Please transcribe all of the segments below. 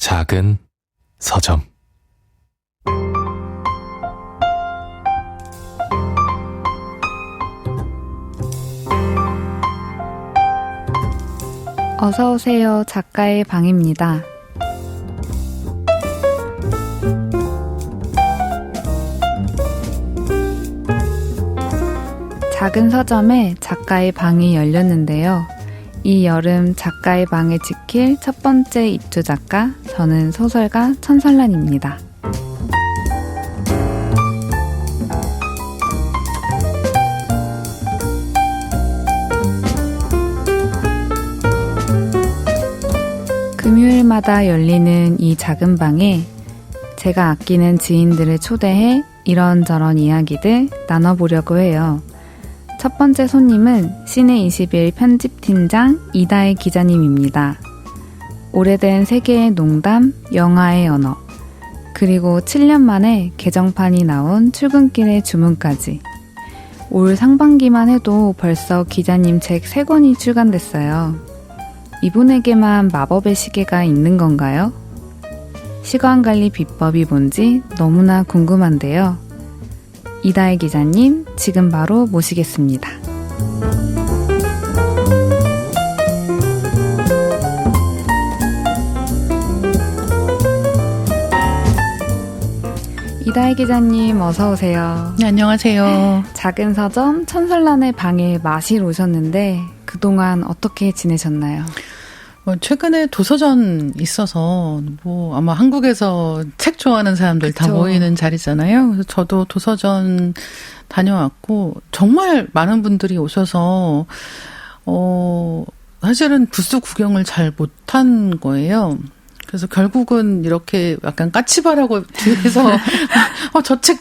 작은 서점. 어서오세요. 작가의 방입니다. 작은 서점에 작가의 방이 열렸는데요. 이 여름 작가의 방을 지킬 첫 번째 입주 작가, 저는 소설가 천설란입니다. 금요일마다 열리는 이 작은 방에 제가 아끼는 지인들을 초대해 이런저런 이야기들 나눠보려고 해요. 첫 번째 손님은 시내21 편집팀장 이다혜 기자님입니다. 오래된 세계의 농담, 영화의 언어, 그리고 7년 만에 개정판이 나온 출근길의 주문까지. 올 상반기만 해도 벌써 기자님 책 3권이 출간됐어요. 이분에게만 마법의 시계가 있는 건가요? 시간관리 비법이 뭔지 너무나 궁금한데요. 이다혜 기자님, 지금 바로 모시겠습니다. 이다혜 기자님, 어서 오세요. 네, 안녕하세요. 작은 서점 천설란의 방에 마시러 오셨는데 그동안 어떻게 지내셨나요? 최근에 도서전 있어서 아마 한국에서 책 좋아하는 사람들 그쵸. 다 모이는 자리잖아요. 그래서 저도 도서전 다녀왔고 정말 많은 분들이 오셔서 사실은 부스 구경을 잘 못한 거예요. 그래서 결국은 이렇게 약간 까치발하고 뒤에서 저 책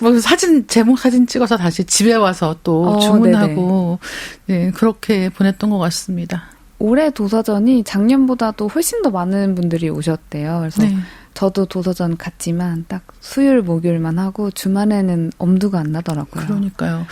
제목 사진 찍어서 다시 집에 와서 또 주문하고 네, 그렇게 보냈던 것 같습니다. 올해 도서전이 작년보다도 훨씬 더 많은 분들이 오셨대요. 그래서 네. 저도 도서전 갔지만 딱 수요일, 목요일만 하고 주말에는 엄두가 안 나더라고요. 그러니까요.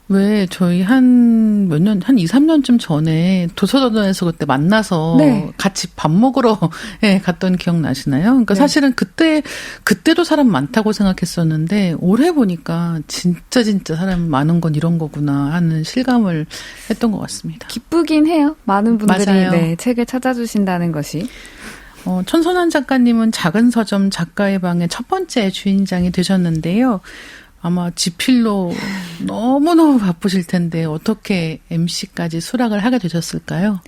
왜 저희 한 2, 3년쯤 전에 도서전에서 그때 만나서 네. 같이 밥 먹으러 네, 갔던 기억 나시나요? 그러니까 네. 사실은 그때도 사람 많다고 생각했었는데 올해 보니까 진짜 사람 많은 건 이런 거구나 하는 실감을 했던 것 같습니다. 기쁘긴 해요. 많은 분들이 네, 책을 찾아주신다는 것이. 천선환 작가님은 작은 서점 작가의 방의 첫 번째 주인장이 되셨는데요. 아마 지필로 너무너무 바쁘실 텐데 어떻게 MC까지 수락을 하게 되셨을까요?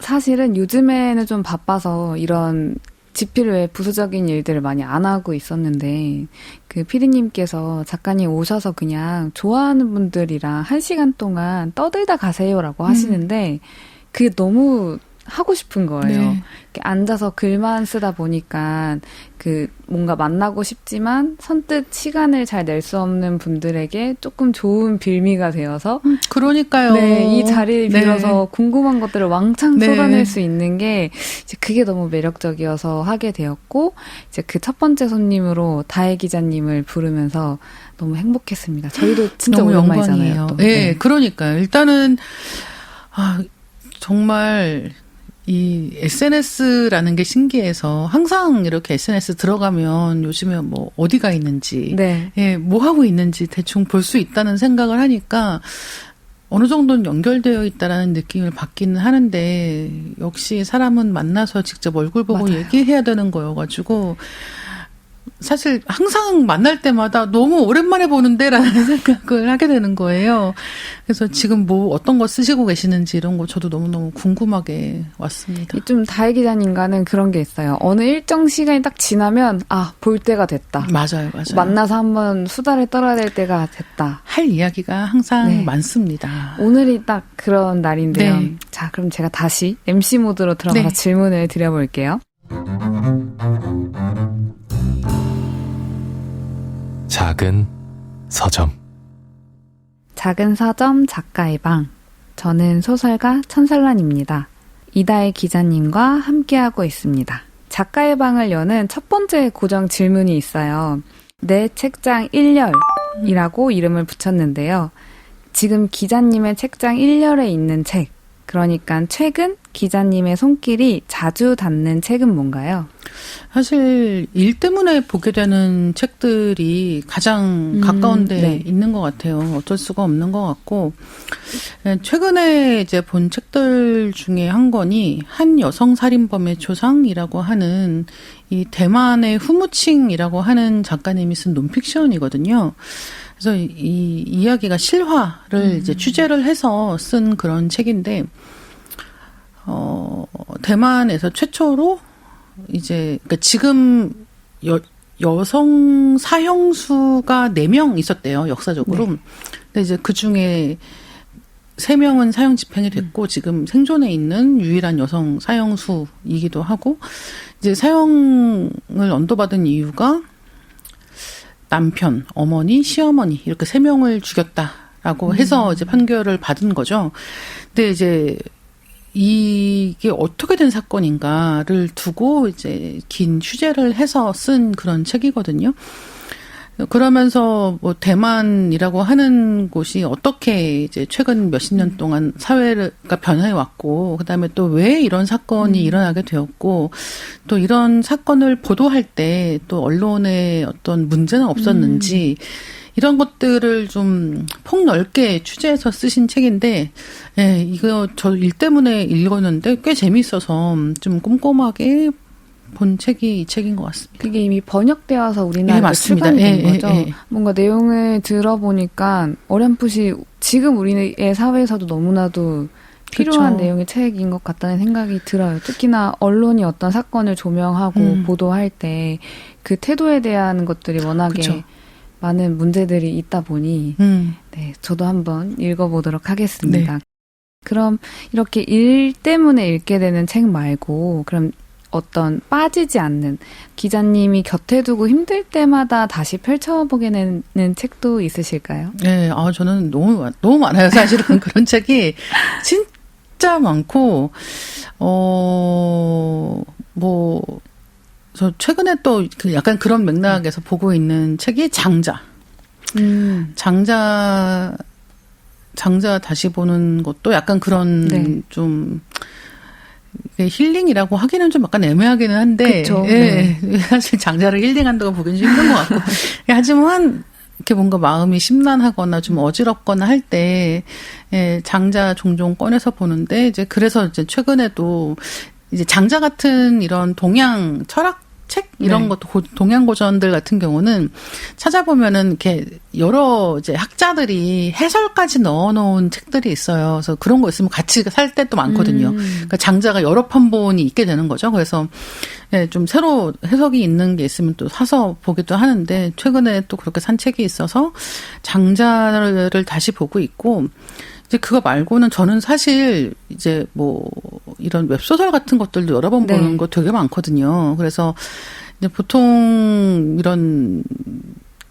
사실은 요즘에는 좀 바빠서 이런 지필 외에 부수적인 일들을 많이 안 하고 있었는데 그 피디님께서 작가님 오셔서 그냥 좋아하는 분들이랑 1시간 동안 떠들다 가세요라고 하시는데 그게 너무 하고 싶은 거예요. 네. 앉아서 글만 쓰다 보니까 뭔가 만나고 싶지만 선뜻 시간을 잘 낼 수 없는 분들에게 조금 좋은 빌미가 되어서 그러니까요. 네, 이 자리를 빌어서 네. 궁금한 것들을 왕창 네. 쏟아낼 수 있는 게 이제 그게 너무 매력적이어서 하게 되었고 이제 그 첫 번째 손님으로 다혜 기자님을 부르면서 너무 행복했습니다. 저희도 진짜 너무 오랜만이잖아요. 영광이에요. 네, 그러니까요. 일단은 정말 이 SNS라는 게 신기해서 항상 이렇게 SNS 들어가면 요즘에 어디가 있는지, 네. 예, 뭐 하고 있는지 대충 볼 수 있다는 생각을 하니까 어느 정도는 연결되어 있다라는 느낌을 받기는 하는데 역시 사람은 만나서 직접 얼굴 보고 맞아요. 얘기해야 되는 거여가지고 사실 항상 만날 때마다 너무 오랜만에 보는데라는 생각을 하게 되는 거예요. 그래서 지금 어떤 거 쓰시고 계시는지 이런 거 저도 너무너무 궁금하게 왔습니다. 좀 다혜 기자님과는 그런 게 있어요. 어느 일정 시간이 딱 지나면 볼 때가 됐다. 맞아요. 만나서 한번 수다를 떨어야 될 때가 됐다. 할 이야기가 항상 많습니다. 오늘이 딱 그런 날인데요. 네. 자, 그럼 제가 다시 MC 모드로 들어가서 질문을 드려볼게요. 작은 서점. 작은 서점 작가의 방. 저는 소설가 천설란입니다. 이다혜 기자님과 함께하고 있습니다. 작가의 방을 여는 첫 번째 고정 질문이 있어요. 내 책장 1열이라고 이름을 붙였는데요. 지금 기자님의 책장 1열에 있는 책, 그러니까 최근 기자님의 손길이 자주 닿는 책은 뭔가요? 사실 일 때문에 보게 되는 책들이 가장 가까운 데 네. 있는 것 같아요. 어쩔 수가 없는 것 같고, 최근에 이제 본 책들 중에 한 권이 한 여성 살인범의 조상이라고 하는 이 대만의 후무칭이라고 하는 작가님이 쓴 논픽션이거든요. 그래서 이 이야기가 실화를 이제 취재를 해서 쓴 그런 책인데, 대만에서 최초로 이제, 그러니까 지금 여성 사형수가 4명 있었대요, 역사적으로. 네. 근데 이제 그 중에 3명은 사형 집행이 됐고, 지금 생존해 있는 유일한 여성 사형수이기도 하고, 이제 사형을 언도받은 이유가 남편, 어머니, 시어머니, 이렇게 3명을 죽였다라고 해서 이제 판결을 받은 거죠. 근데 이제 이게 어떻게 된 사건인가를 두고 이제 긴 취재를 해서 쓴 그런 책이거든요. 그러면서 뭐 대만이라고 하는 곳이 어떻게 이제 최근 몇십 년 동안 사회가 변해 왔고, 그다음에 또 왜 이런 사건이 일어나게 되었고, 또 이런 사건을 보도할 때 또 언론에 어떤 문제는 없었는지, 이런 것들을 좀 폭넓게 취재해서 쓰신 책인데, 예, 이거 저 일 때문에 읽었는데 꽤 재미있어서 좀 꼼꼼하게 본 책이 이 책인 것 같습니다. 그게 이미 번역되어서 우리나라에 맞습니다. 출간된 거죠. 예. 뭔가 내용을 들어보니까 어렴풋이 지금 우리의 사회에서도 너무나도 필요한 그렇죠. 내용의 책인 것 같다는 생각이 들어요. 특히나 언론이 어떤 사건을 조명하고 보도할 때 그 태도에 대한 것들이 워낙에 그쵸. 많은 문제들이 있다 보니 네, 저도 한번 읽어보도록 하겠습니다. 네. 그럼 이렇게 일 때문에 읽게 되는 책 말고 그럼 어떤 빠지지 않는 기자님이 곁에 두고 힘들 때마다 다시 펼쳐보게 되는 책도 있으실까요? 네, 저는 너무 많아요. 사실은 그런 책이 진짜 많고, 저 최근에 또 약간 그런 맥락에서 보고 있는 책이 장자. 장자 다시 보는 것도 약간 그런 네. 좀 힐링이라고 하기는 좀 약간 애매하기는 한데, 그쵸. 예, 사실 장자를 힐링한다고 보기는 좀 힘든 것 같고, 하지만 이렇게 뭔가 마음이 심란하거나 좀 어지럽거나 할 때, 예, 장자 종종 꺼내서 보는데, 이제 그래서 이제 최근에도 이제 장자 같은 이런 동양 철학 책 이런 네. 것도 동양 고전들 같은 경우는 찾아보면은 이렇게 여러 이제 학자들이 해설까지 넣어놓은 책들이 있어요. 그래서 그런 거 있으면 같이 살 때도 많거든요. 그러니까 장자가 여러 편본이 있게 되는 거죠. 그래서 예, 좀 새로 해석이 있는 게 있으면 또 사서 보기도 하는데 최근에 또 그렇게 산 책이 있어서 장자를 다시 보고 있고. 이제 그거 말고는 저는 사실 이제 뭐 이런 웹소설 같은 것들도 여러 번 보는 네. 거 되게 많거든요. 그래서 이제 보통 이런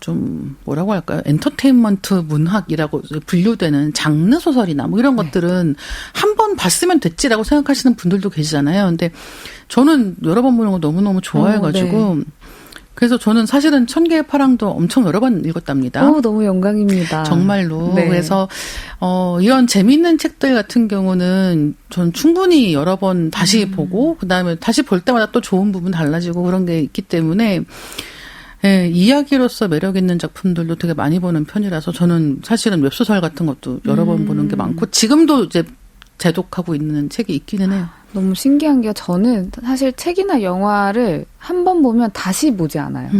좀 뭐라고 할까요? 엔터테인먼트 문학이라고 분류되는 장르 소설이나 뭐 이런 것들은 한 번 봤으면 됐지라고 생각하시는 분들도 계시잖아요. 근데 저는 여러 번 보는 거 너무너무 좋아해가지고 네. 그래서 저는 사실은 천개의 파랑도 엄청 여러 번 읽었답니다. 너무 영광입니다. 정말로. 네. 그래서 이런 재미있는 책들 같은 경우는 전 충분히 여러 번 다시 보고 그다음에 다시 볼 때마다 또 좋은 부분 달라지고 그런 게 있기 때문에 예, 이야기로서 매력 있는 작품들도 되게 많이 보는 편이라서 저는 사실은 웹소설 같은 것도 여러 번 보는 게 많고 지금도 이제 재독하고 있는 책이 있기는 해요. 너무 신기한 게 저는 사실 책이나 영화를 한 번 보면 다시 보지 않아요.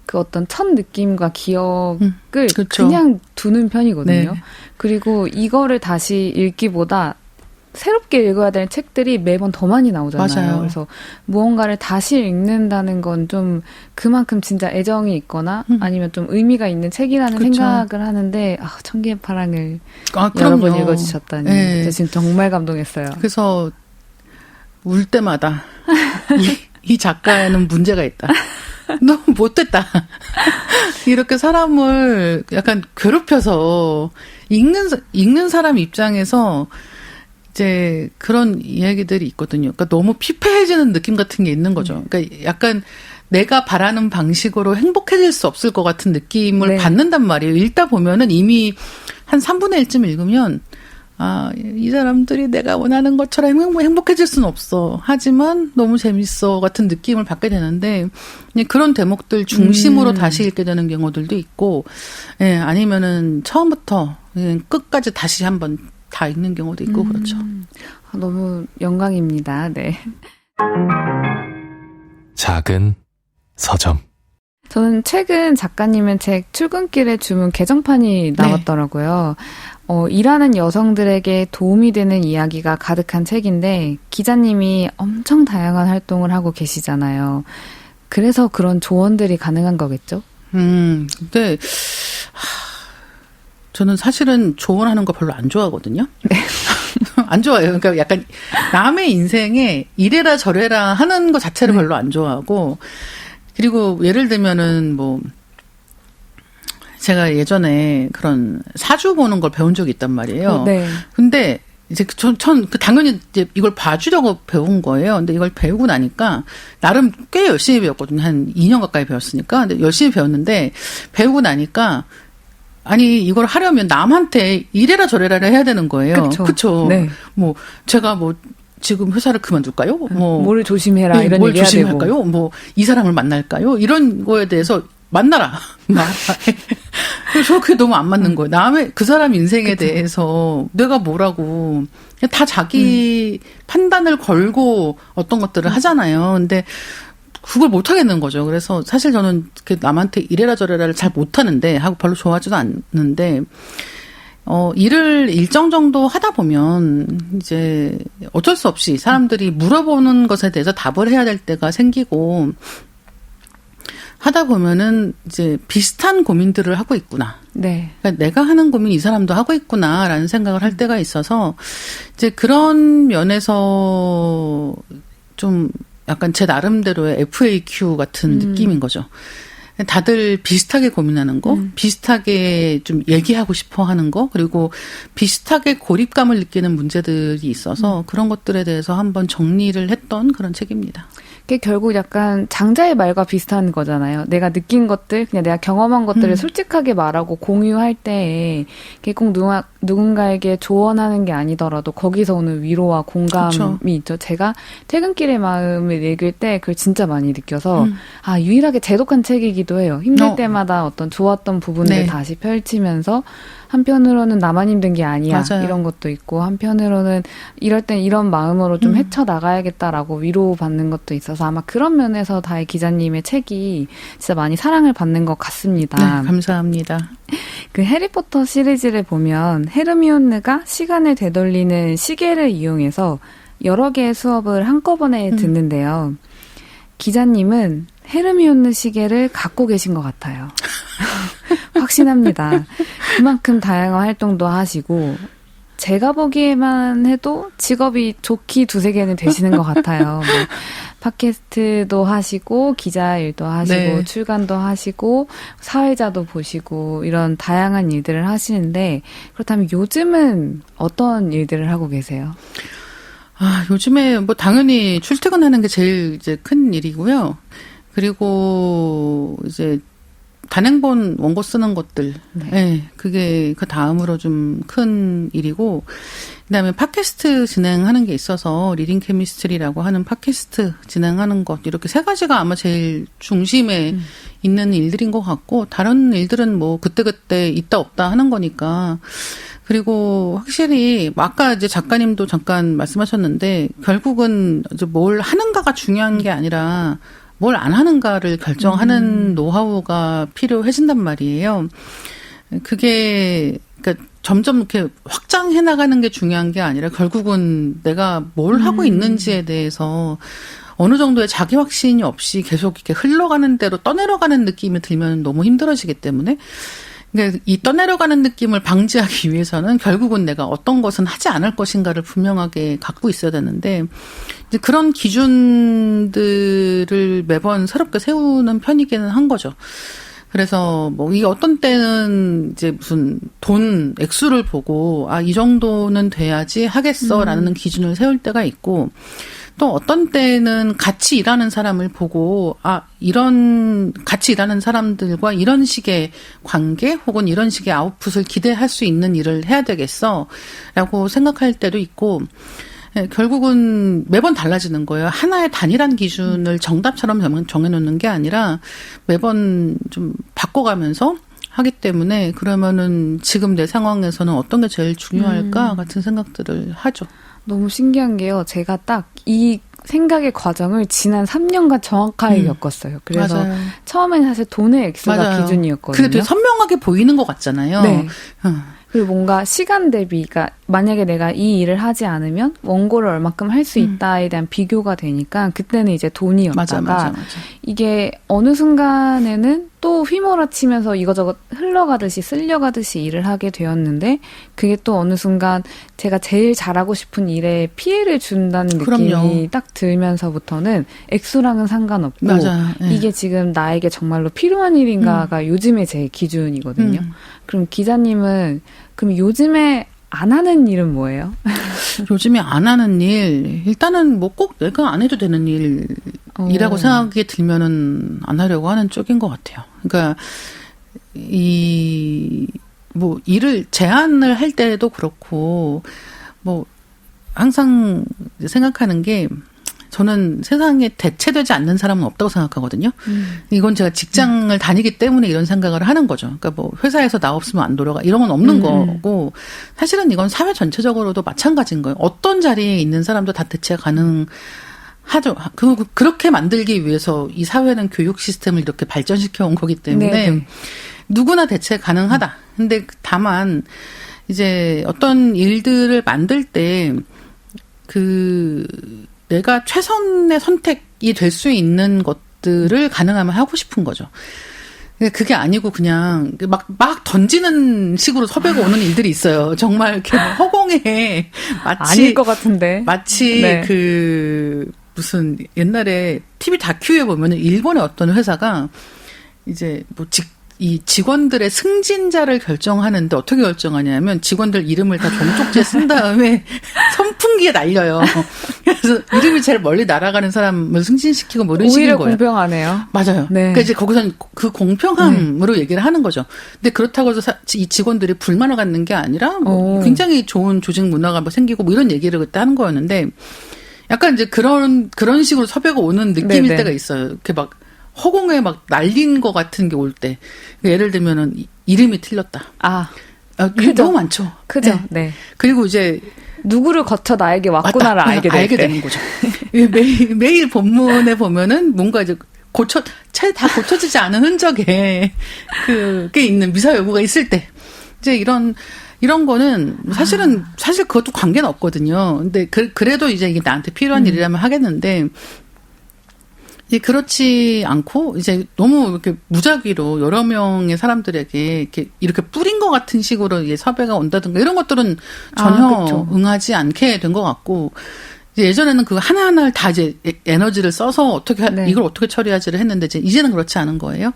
그 어떤 첫 느낌과 기억을 그렇죠. 그냥 두는 편이거든요. 네. 그리고 이거를 다시 읽기보다 새롭게 읽어야 되는 책들이 매번 더 많이 나오잖아요. 맞아요. 그래서 무언가를 다시 읽는다는 건 좀 그만큼 진짜 애정이 있거나 아니면 좀 의미가 있는 책이라는 그렇죠. 생각을 하는데 천개의 파랑을 여러 그럼요. 번 읽어주셨다니 네. 제가 지금 정말 감동했어요. 그래서 울 때마다 이 작가에는 문제가 있다. 너무 못됐다. 이렇게 사람을 약간 괴롭혀서 읽는 사람 입장에서 이제 그런 이야기들이 있거든요. 그러니까 너무 피폐해지는 느낌 같은 게 있는 거죠. 그러니까 약간 내가 바라는 방식으로 행복해질 수 없을 것 같은 느낌을 네. 받는단 말이에요. 읽다 보면은 이미 한 3분의 1쯤 읽으면 이 사람들이 내가 원하는 것처럼 행복해질 수는 없어. 하지만 너무 재밌어. 같은 느낌을 받게 되는데, 그런 대목들 중심으로 다시 읽게 되는 경우들도 있고, 예, 아니면은 처음부터 끝까지 다시 한번 다 읽는 경우도 있고, 그렇죠. 너무 영광입니다. 네. 작은 서점. 저는 최근 작가님의 책 출근길의 주문 개정판이 나왔더라고요. 일하는 여성들에게 도움이 되는 이야기가 가득한 책인데 기자님이 엄청 다양한 활동을 하고 계시잖아요. 그래서 그런 조언들이 가능한 거겠죠? 근데 저는 사실은 조언하는 거 별로 안 좋아하거든요. 네. 안 좋아해요. 그러니까 약간 남의 인생에 이래라 저래라 하는 거 자체를 별로 안 좋아하고, 그리고 예를 들면은 제가 예전에 그런 사주 보는 걸 배운 적이 있단 말이에요. 네. 근데 이제 전 당연히 이제 이걸 봐주려고 배운 거예요. 근데 이걸 배우고 나니까 나름 꽤 열심히 배웠거든요. 한 2년 가까이 배웠으니까. 근데 열심히 배웠는데 배우고 나니까 아니 이걸 하려면 남한테 이래라 저래라 해야 되는 거예요. 그렇죠. 네. 제가 지금 회사를 그만둘까요? 뭐를 조심해라 네, 이런 뭘 얘기해야 조심할까요? 되고. 이 사람을 만날까요? 이런 거에 대해서 말아라. 그래서 그게 너무 안 맞는 거예요. 남의 그 사람 인생에 대해서 내가 뭐라고 다 자기 판단을 걸고 어떤 것들을 하잖아요. 근데 그걸 못 하겠는 거죠. 그래서 사실 저는 남한테 이래라 저래라를 잘 못 하는데 하고 별로 좋아하지도 않는데 일을 일정 정도 하다 보면 이제 어쩔 수 없이 사람들이 물어보는 것에 대해서 답을 해야 될 때가 생기고 하다 보면은 이제 비슷한 고민들을 하고 있구나. 네. 그러니까 내가 하는 고민 이 사람도 하고 있구나라는 생각을 할 때가 있어서 이제 그런 면에서 좀 약간 제 나름대로의 FAQ 같은 느낌인 거죠. 다들 비슷하게 고민하는 거, 비슷하게 좀 얘기하고 싶어 하는 거, 그리고 비슷하게 고립감을 느끼는 문제들이 있어서 그런 것들에 대해서 한번 정리를 했던 그런 책입니다. 그게 결국 약간 장자의 말과 비슷한 거잖아요. 내가 느낀 것들, 그냥 내가 경험한 것들을 솔직하게 말하고 공유할 때 그게 꼭 누군가에게 조언하는 게 아니더라도 거기서 오는 위로와 공감이 그렇죠. 있죠. 제가 퇴근길의 마음을 읽을 때 그걸 진짜 많이 느껴서 유일하게 제독한 책이기도 해요. 힘들 때마다 어떤 좋았던 부분을 네. 다시 펼치면서 한편으로는 나만 힘든 게 아니야. 맞아요. 이런 것도 있고 한편으로는 이럴 땐 이런 마음으로 좀 헤쳐나가야겠다라고 위로받는 것도 있어서 아마 그런 면에서 다혜 기자님의 책이 진짜 많이 사랑을 받는 것 같습니다. 네, 감사합니다. 그 해리포터 시리즈를 보면 헤르미온느가 시간을 되돌리는 시계를 이용해서 여러 개의 수업을 한꺼번에 듣는데요. 기자님은 헤르미온느 시계를 갖고 계신 것 같아요. 확신합니다. 그만큼 다양한 활동도 하시고 제가 보기에만 해도 직업이 좋기 두세 개는 되시는 것 같아요. 팟캐스트도 하시고 기자 일도 하시고 네. 출간도 하시고 사회자도 보시고 이런 다양한 일들을 하시는데 그렇다면 요즘은 어떤 일들을 하고 계세요? 요즘에 당연히 출퇴근하는 게 제일 이제 큰 일이고요. 그리고 이제 단행본 원고 쓰는 것들, 네, 그게 그 다음으로 좀 큰 일이고, 그다음에 팟캐스트 진행하는 게 있어서 리딩 케미스트리라고 하는 팟캐스트 진행하는 것 이렇게 세 가지가 아마 제일 중심에 있는 일들인 것 같고, 다른 일들은 그때그때 있다 없다 하는 거니까. 그리고 확실히 아까 이제 작가님도 잠깐 말씀하셨는데 결국은 이제 뭘 하는가가 중요한 게 아니라 뭘 안 하는가를 결정하는 노하우가 필요해진단 말이에요. 그게 그러니까 점점 이렇게 확장해 나가는 게 중요한 게 아니라 결국은 내가 뭘 하고 있는지에 대해서 어느 정도의 자기 확신이 없이 계속 이렇게 흘러가는 대로 떠내려가는 느낌이 들면 너무 힘들어지기 때문에 그러니까 이 떠내려가는 느낌을 방지하기 위해서는 결국은 내가 어떤 것은 하지 않을 것인가를 분명하게 갖고 있어야 되는데 이제 그런 기준들을 매번 새롭게 세우는 편이기는 한 거죠. 그래서 이 어떤 때는 이제 무슨 돈 액수를 보고 이 정도는 돼야지 하겠어라는 기준을 세울 때가 있고 또 어떤 때는 같이 일하는 사람을 보고 이런 같이 일하는 사람들과 이런 식의 관계 혹은 이런 식의 아웃풋을 기대할 수 있는 일을 해야 되겠어라고 생각할 때도 있고 결국은 매번 달라지는 거예요. 하나의 단일한 기준을 정답처럼 정해놓는 게 아니라 매번 좀 바꿔가면서 하기 때문에 그러면은 지금 내 상황에서는 어떤 게 제일 중요할까 같은 생각들을 하죠. 너무 신기한 게요. 제가 딱 이 생각의 과정을 지난 3년간 정확하게 겪었어요. 그래서 맞아요. 처음엔 사실 돈의 액수가 맞아요. 기준이었거든요. 그게 되게 선명하게 보이는 것 같잖아요. 네. 그리고 뭔가 시간 대비가 만약에 내가 이 일을 하지 않으면 원고를 얼마큼 할 수 있다에 대한 비교가 되니까 그때는 이제 돈이었다가 맞아. 이게 어느 순간에는 또 휘몰아치면서 이거저것 흘러가듯이 쓸려가듯이 일을 하게 되었는데 그게 또 어느 순간 제가 제일 잘하고 싶은 일에 피해를 준다는 느낌이 그럼요. 딱 들면서부터는 액수랑은 상관없고 맞아요. 네. 이게 지금 나에게 정말로 필요한 일인가가 요즘의 제 기준이거든요. 그럼 기자님은 그럼 요즘에 안 하는 일은 뭐예요? 요즘에 안 하는 일, 일단은 뭐 꼭 내가 안 해도 되는 일이라고 생각이 들면은 안 하려고 하는 쪽인 것 같아요. 그러니까, 뭐, 일을 제안을 할 때도 그렇고, 뭐, 항상 생각하는 게, 저는 세상에 대체되지 않는 사람은 없다고 생각하거든요. 이건 제가 직장을 다니기 때문에 이런 생각을 하는 거죠. 그러니까 뭐 회사에서 나 없으면 안 돌아가 이런 건 없는 거고 사실은 이건 사회 전체적으로도 마찬가지인 거예요. 어떤 자리에 있는 사람도 다 대체가 가능하죠. 그렇게 만들기 위해서 이 사회는 교육 시스템을 이렇게 발전시켜 온 거기 때문에 네네. 누구나 대체 가능하다. 근데 다만 이제 어떤 일들을 만들 때 내가 최선의 선택이 될 수 있는 것들을 가능하면 하고 싶은 거죠. 그게 아니고 그냥 막 던지는 식으로 섭외가 오는 일들이 있어요. 정말 이렇게 허공에 아닐 것 같은데. 마치 네. 무슨 옛날에 TV 다큐에 보면은 일본의 어떤 회사가 이제 이 직원들의 승진자를 결정하는데 어떻게 결정하냐면 직원들 이름을 다 종쪽지에 쓴 다음에 선풍기에 날려요. 그래서 이름이 제일 멀리 날아가는 사람을 승진시키고 뭐 이런 식인 오히려 거예요. 공평하네요. 맞아요. 네. 그러니까 이제 거기서는 그 공평함으로 얘기를 하는 거죠. 근데 그렇다고 해서 이 직원들이 불만을 갖는 게 아니라 뭐 굉장히 좋은 조직 문화가 뭐 생기고 뭐 이런 얘기를 그때 하는 거였는데 약간 이제 그런 식으로 섭외가 오는 느낌일 네네. 때가 있어요. 이렇게 막 허공에 막 날린 것 같은 게 올 때. 예를 들면은, 이름이 틀렸다. 이게 너무 많죠. 그죠. 네. 네. 그리고 이제. 누구를 거쳐 나에게 왔구나를 알게 되는 거죠. 매일 본문에 보면은 뭔가 이제 다 고쳐지지 않은 흔적에 그게 있는 미사 여부가 있을 때. 이제 이런 거는 사실 그것도 관계는 없거든요. 근데 그래도 이제 이게 나한테 필요한 일이라면 하겠는데, 그렇지 않고 이제 너무 이렇게 무작위로 여러 명의 사람들에게 이렇게 뿌린 것 같은 식으로 이제 섭외가 온다든가 이런 것들은 전혀 응하지 않게 된 것 같고 예전에는 그 하나하나를 다 이제 에너지를 써서 이걸 어떻게 처리하지를 했는데 이제는 그렇지 않은 거예요.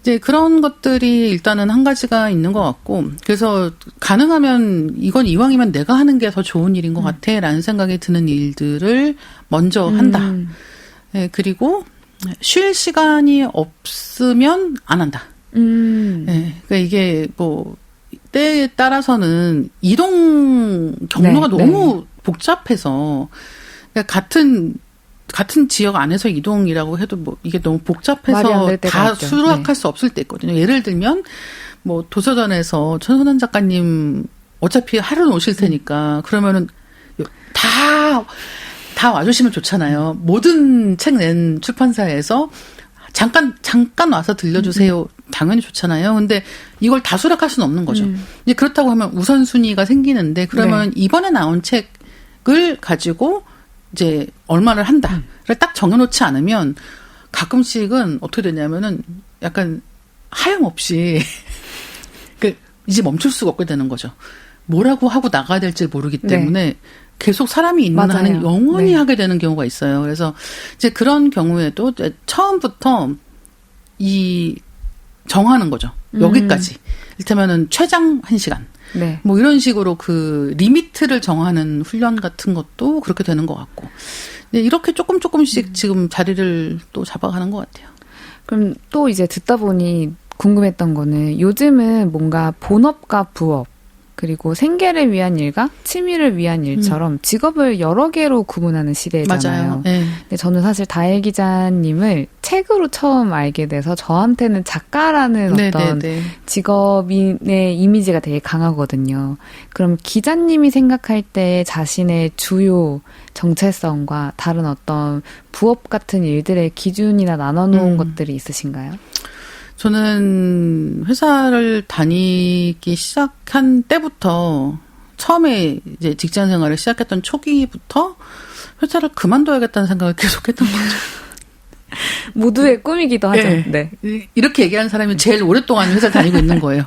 이제 그런 것들이 일단은 한 가지가 있는 것 같고 그래서 가능하면 이건 이왕이면 내가 하는 게 더 좋은 일인 것 같아라는 생각이 드는 일들을 먼저 한다. 네, 그리고 쉴 시간이 없으면 안 한다. 네, 그러니까 이게 뭐 때에 따라서는 이동 경로가 너무 복잡해서 그러니까 같은 지역 안에서 이동이라고 해도 뭐 이게 너무 복잡해서 다 수락할 수 없을 때 있거든요. 예를 들면 뭐 도서관에서 천선한 작가님 어차피 하루는 오실 테니까 그러면은 다 와주시면 좋잖아요. 모든 책 낸 출판사에서 잠깐 와서 들려주세요. 당연히 좋잖아요. 근데 이걸 다 수락할 수는 없는 거죠. 이제 그렇다고 하면 우선순위가 생기는데 그러면 이번에 나온 책을 가지고 이제 얼마를 한다를 딱 정해놓지 않으면 가끔씩은 어떻게 되냐면은 약간 하염없이 이제 멈출 수가 없게 되는 거죠. 뭐라고 하고 나가야 될지 모르기 때문에 계속 사람이 있는 한은 영원히 하게 되는 경우가 있어요. 그래서 이제 그런 경우에도 처음부터 정하는 거죠. 여기까지. 이를테면은 최장 1시간. 네. 뭐 이런 식으로 그 리미트를 정하는 훈련 같은 것도 그렇게 되는 것 같고. 네, 이렇게 조금씩 지금 자리를 또 잡아가는 것 같아요. 그럼 또 이제 듣다 보니 궁금했던 거는 요즘은 뭔가 본업과 부업 그리고 생계를 위한 일과 취미를 위한 일처럼 직업을 여러 개로 구분하는 시대잖아요. 맞아요. 네. 근데 저는 사실 다혜 기자님을 책으로 처음 알게 돼서 저한테는 작가라는 어떤 직업인의 이미지가 되게 강하거든요. 그럼 기자님이 생각할 때 자신의 주요 정체성과 다른 어떤 부업 같은 일들의 기준이나 나눠놓은 것들이 있으신가요? 저는 회사를 다니기 시작한 때부터 처음에 이제 직장 생활을 시작했던 초기부터 회사를 그만둬야겠다는 생각을 계속했던 거죠. 모두의 꿈이기도 하죠. 네. 이렇게 얘기하는 사람이 제일 오랫동안 회사를 다니고 있는 거예요.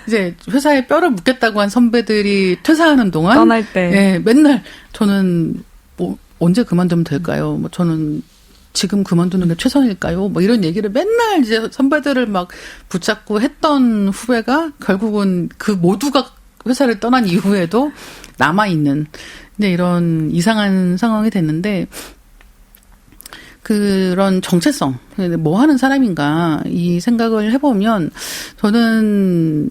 이제 회사에 뼈를 묻겠다고 한 선배들이 퇴사하는 동안 떠날 때 네, 맨날 저는 뭐 언제 그만두면 될까요? 뭐 저는 지금 그만두는 게 최선일까요? 뭐 이런 얘기를 맨날 이제 선배들을 막 붙잡고 했던 후배가 결국은 그 모두가 회사를 떠난 이후에도 남아있는 이제 이런 이상한 상황이 됐는데 그런 정체성, 뭐 하는 사람인가 이 생각을 해보면 저는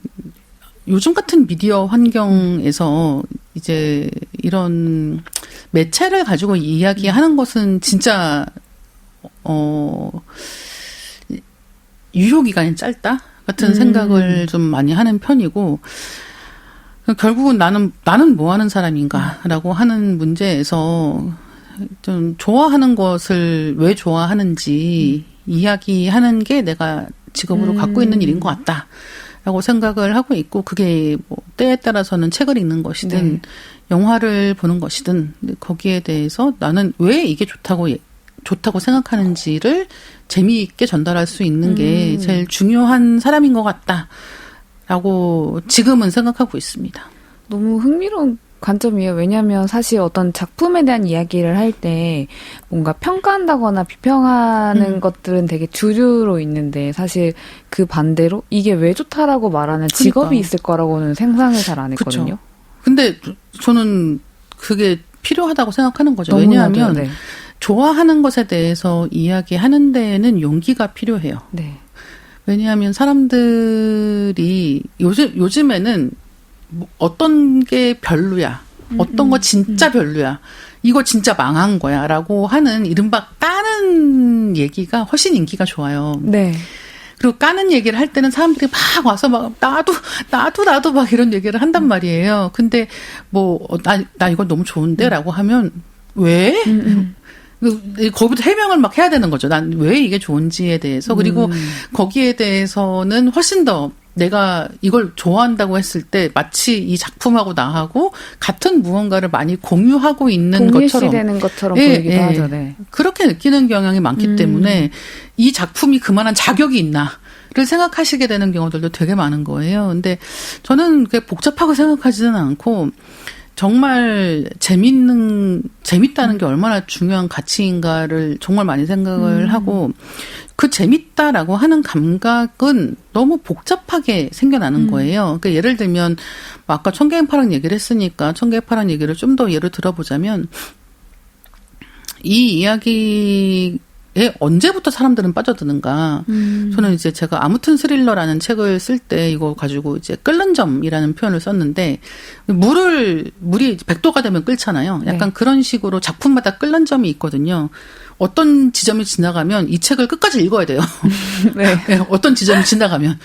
요즘 같은 미디어 환경에서 이제 이런 매체를 가지고 이야기하는 것은 진짜 유효기간이 짧다? 같은 생각을 좀 많이 하는 편이고, 결국은 나는 뭐 하는 사람인가라고 하는 문제에서 좀 좋아하는 것을 왜 좋아하는지 이야기하는 게 내가 직업으로 갖고 있는 일인 것 같다. 라고 생각을 하고 있고, 그게 뭐 때에 따라서는 책을 읽는 것이든, 영화를 보는 것이든, 거기에 대해서 나는 왜 이게 좋다고 생각하는지를 재미있게 전달할 수 있는 게 제일 중요한 사람인 것 같다라고 지금은 생각하고 있습니다. 너무 흥미로운 관점이에요. 왜냐하면 사실 어떤 작품에 대한 이야기를 할 때 뭔가 평가한다거나 비평하는 것들은 되게 주류로 있는데 사실 그 반대로 이게 왜 좋다라고 말하는 직업이 있을 거라고는 상상을 잘 안 했거든요. 그쵸. 근데 저는 그게 필요하다고 생각하는 거죠. 왜냐하면 좋아하는 것에 대해서 이야기하는 데에는 용기가 필요해요. 네. 왜냐하면 사람들이 요즘에는 어떤 게 별로야, 어떤 거 진짜 별로야, 이거 진짜 망한 거야 라고 하는 이른바 까는 얘기가 훨씬 인기가 좋아요. 네. 그리고 까는 얘기를 할 때는 사람들이 막 와서 막 나도 막 이런 얘기를 한단 말이에요. 근데 뭐 나 이거 너무 좋은데 라고 하면 왜? 거기부터 해명을 막 해야 되는 거죠. 난 왜 이게 좋은지에 대해서. 그리고 거기에 대해서는 훨씬 더 내가 이걸 좋아한다고 했을 때 마치 이 작품하고 나하고 같은 무언가를 많이 공유하고 있는 것처럼. 동일시되는 것처럼 보이기도 하죠. 네. 그렇게 느끼는 경향이 많기 때문에 이 작품이 그만한 자격이 있나를 생각하시게 되는 경우들도 되게 많은 거예요. 근데 저는 그게 복잡하고 생각하지는 않고 정말 재밌다는 게 얼마나 중요한 가치인가를 정말 많이 생각을 하고, 그 재밌다라고 하는 감각은 너무 복잡하게 생겨나는 거예요. 그러니까 예를 들면, 뭐 아까 청개의 파랑 얘기를 했으니까 청개의 파랑 얘기를 좀 더 예를 들어보자면, 이 이야기에 언제부터 사람들은 빠져드는가. 저는 이제 제가 아무튼 스릴러라는 책을 쓸 때 이거 가지고 이제 끓는 점이라는 표현을 썼는데, 물이 100도가 되면 끓잖아요. 약간 그런 식으로 작품마다 끓는 점이 있거든요. 어떤 지점이 지나가면 이 책을 끝까지 읽어야 돼요. 네. 어떤 지점이 지나가면.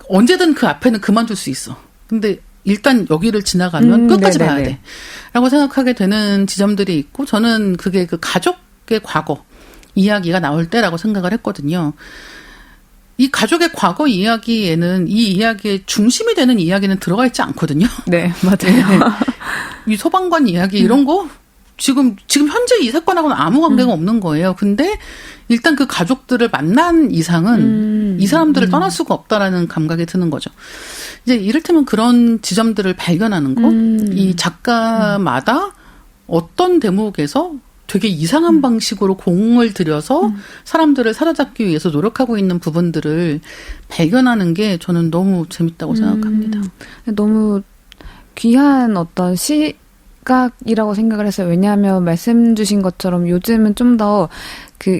언제든 그 앞에는 그만둘 수 있어. 근데 일단 여기를 지나가면 끝까지 봐야 돼. 라고 생각하게 되는 지점들이 있고, 저는 그게 그 가족의 과거 이야기가 나올 때라고 생각을 했거든요. 이 가족의 과거 이야기에는 이 이야기의 중심이 되는 이야기는 들어가 있지 않거든요. 네, 맞아요. 이 소방관 이야기 이런 거 지금 현재 이 사건하고는 아무 관계가 없는 거예요. 근데 일단 그 가족들을 만난 이상은 이 사람들을 떠날 수가 없다라는 감각이 드는 거죠. 이제 이를테면 그런 지점들을 발견하는 거, 이 작가마다 어떤 대목에서 되게 이상한 방식으로 공을 들여서 사람들을 사로잡기 위해서 노력하고 있는 부분들을 발견하는 게 저는 너무 재밌다고 생각합니다. 너무 귀한 어떤 시각이라고 생각을 했어요. 왜냐하면 말씀 주신 것처럼 요즘은 좀 더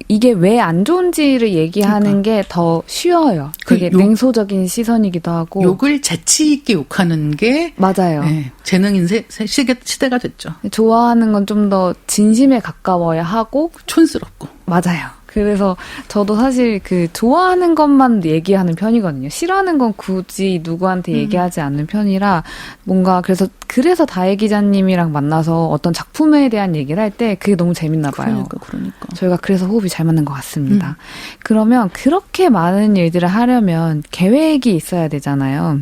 이게 왜 안 좋은지를 얘기하는 게 더 쉬워요. 되게 냉소적인 시선이기도 하고. 욕을 재치 있게 욕하는 게. 맞아요. 네, 재능인 시대가 됐죠. 좋아하는 건 좀 더 진심에 가까워야 하고. 촌스럽고. 맞아요. 그래서 저도 사실 좋아하는 것만 얘기하는 편이거든요. 싫어하는 건 굳이 누구한테 얘기하지 않는 편이라 뭔가 그래서 다혜 기자님이랑 만나서 어떤 작품에 대한 얘기를 할 때 그게 너무 재밌나 봐요. 그러니까. 저희가 그래서 호흡이 잘 맞는 것 같습니다. 그러면 그렇게 많은 일들을 하려면 계획이 있어야 되잖아요.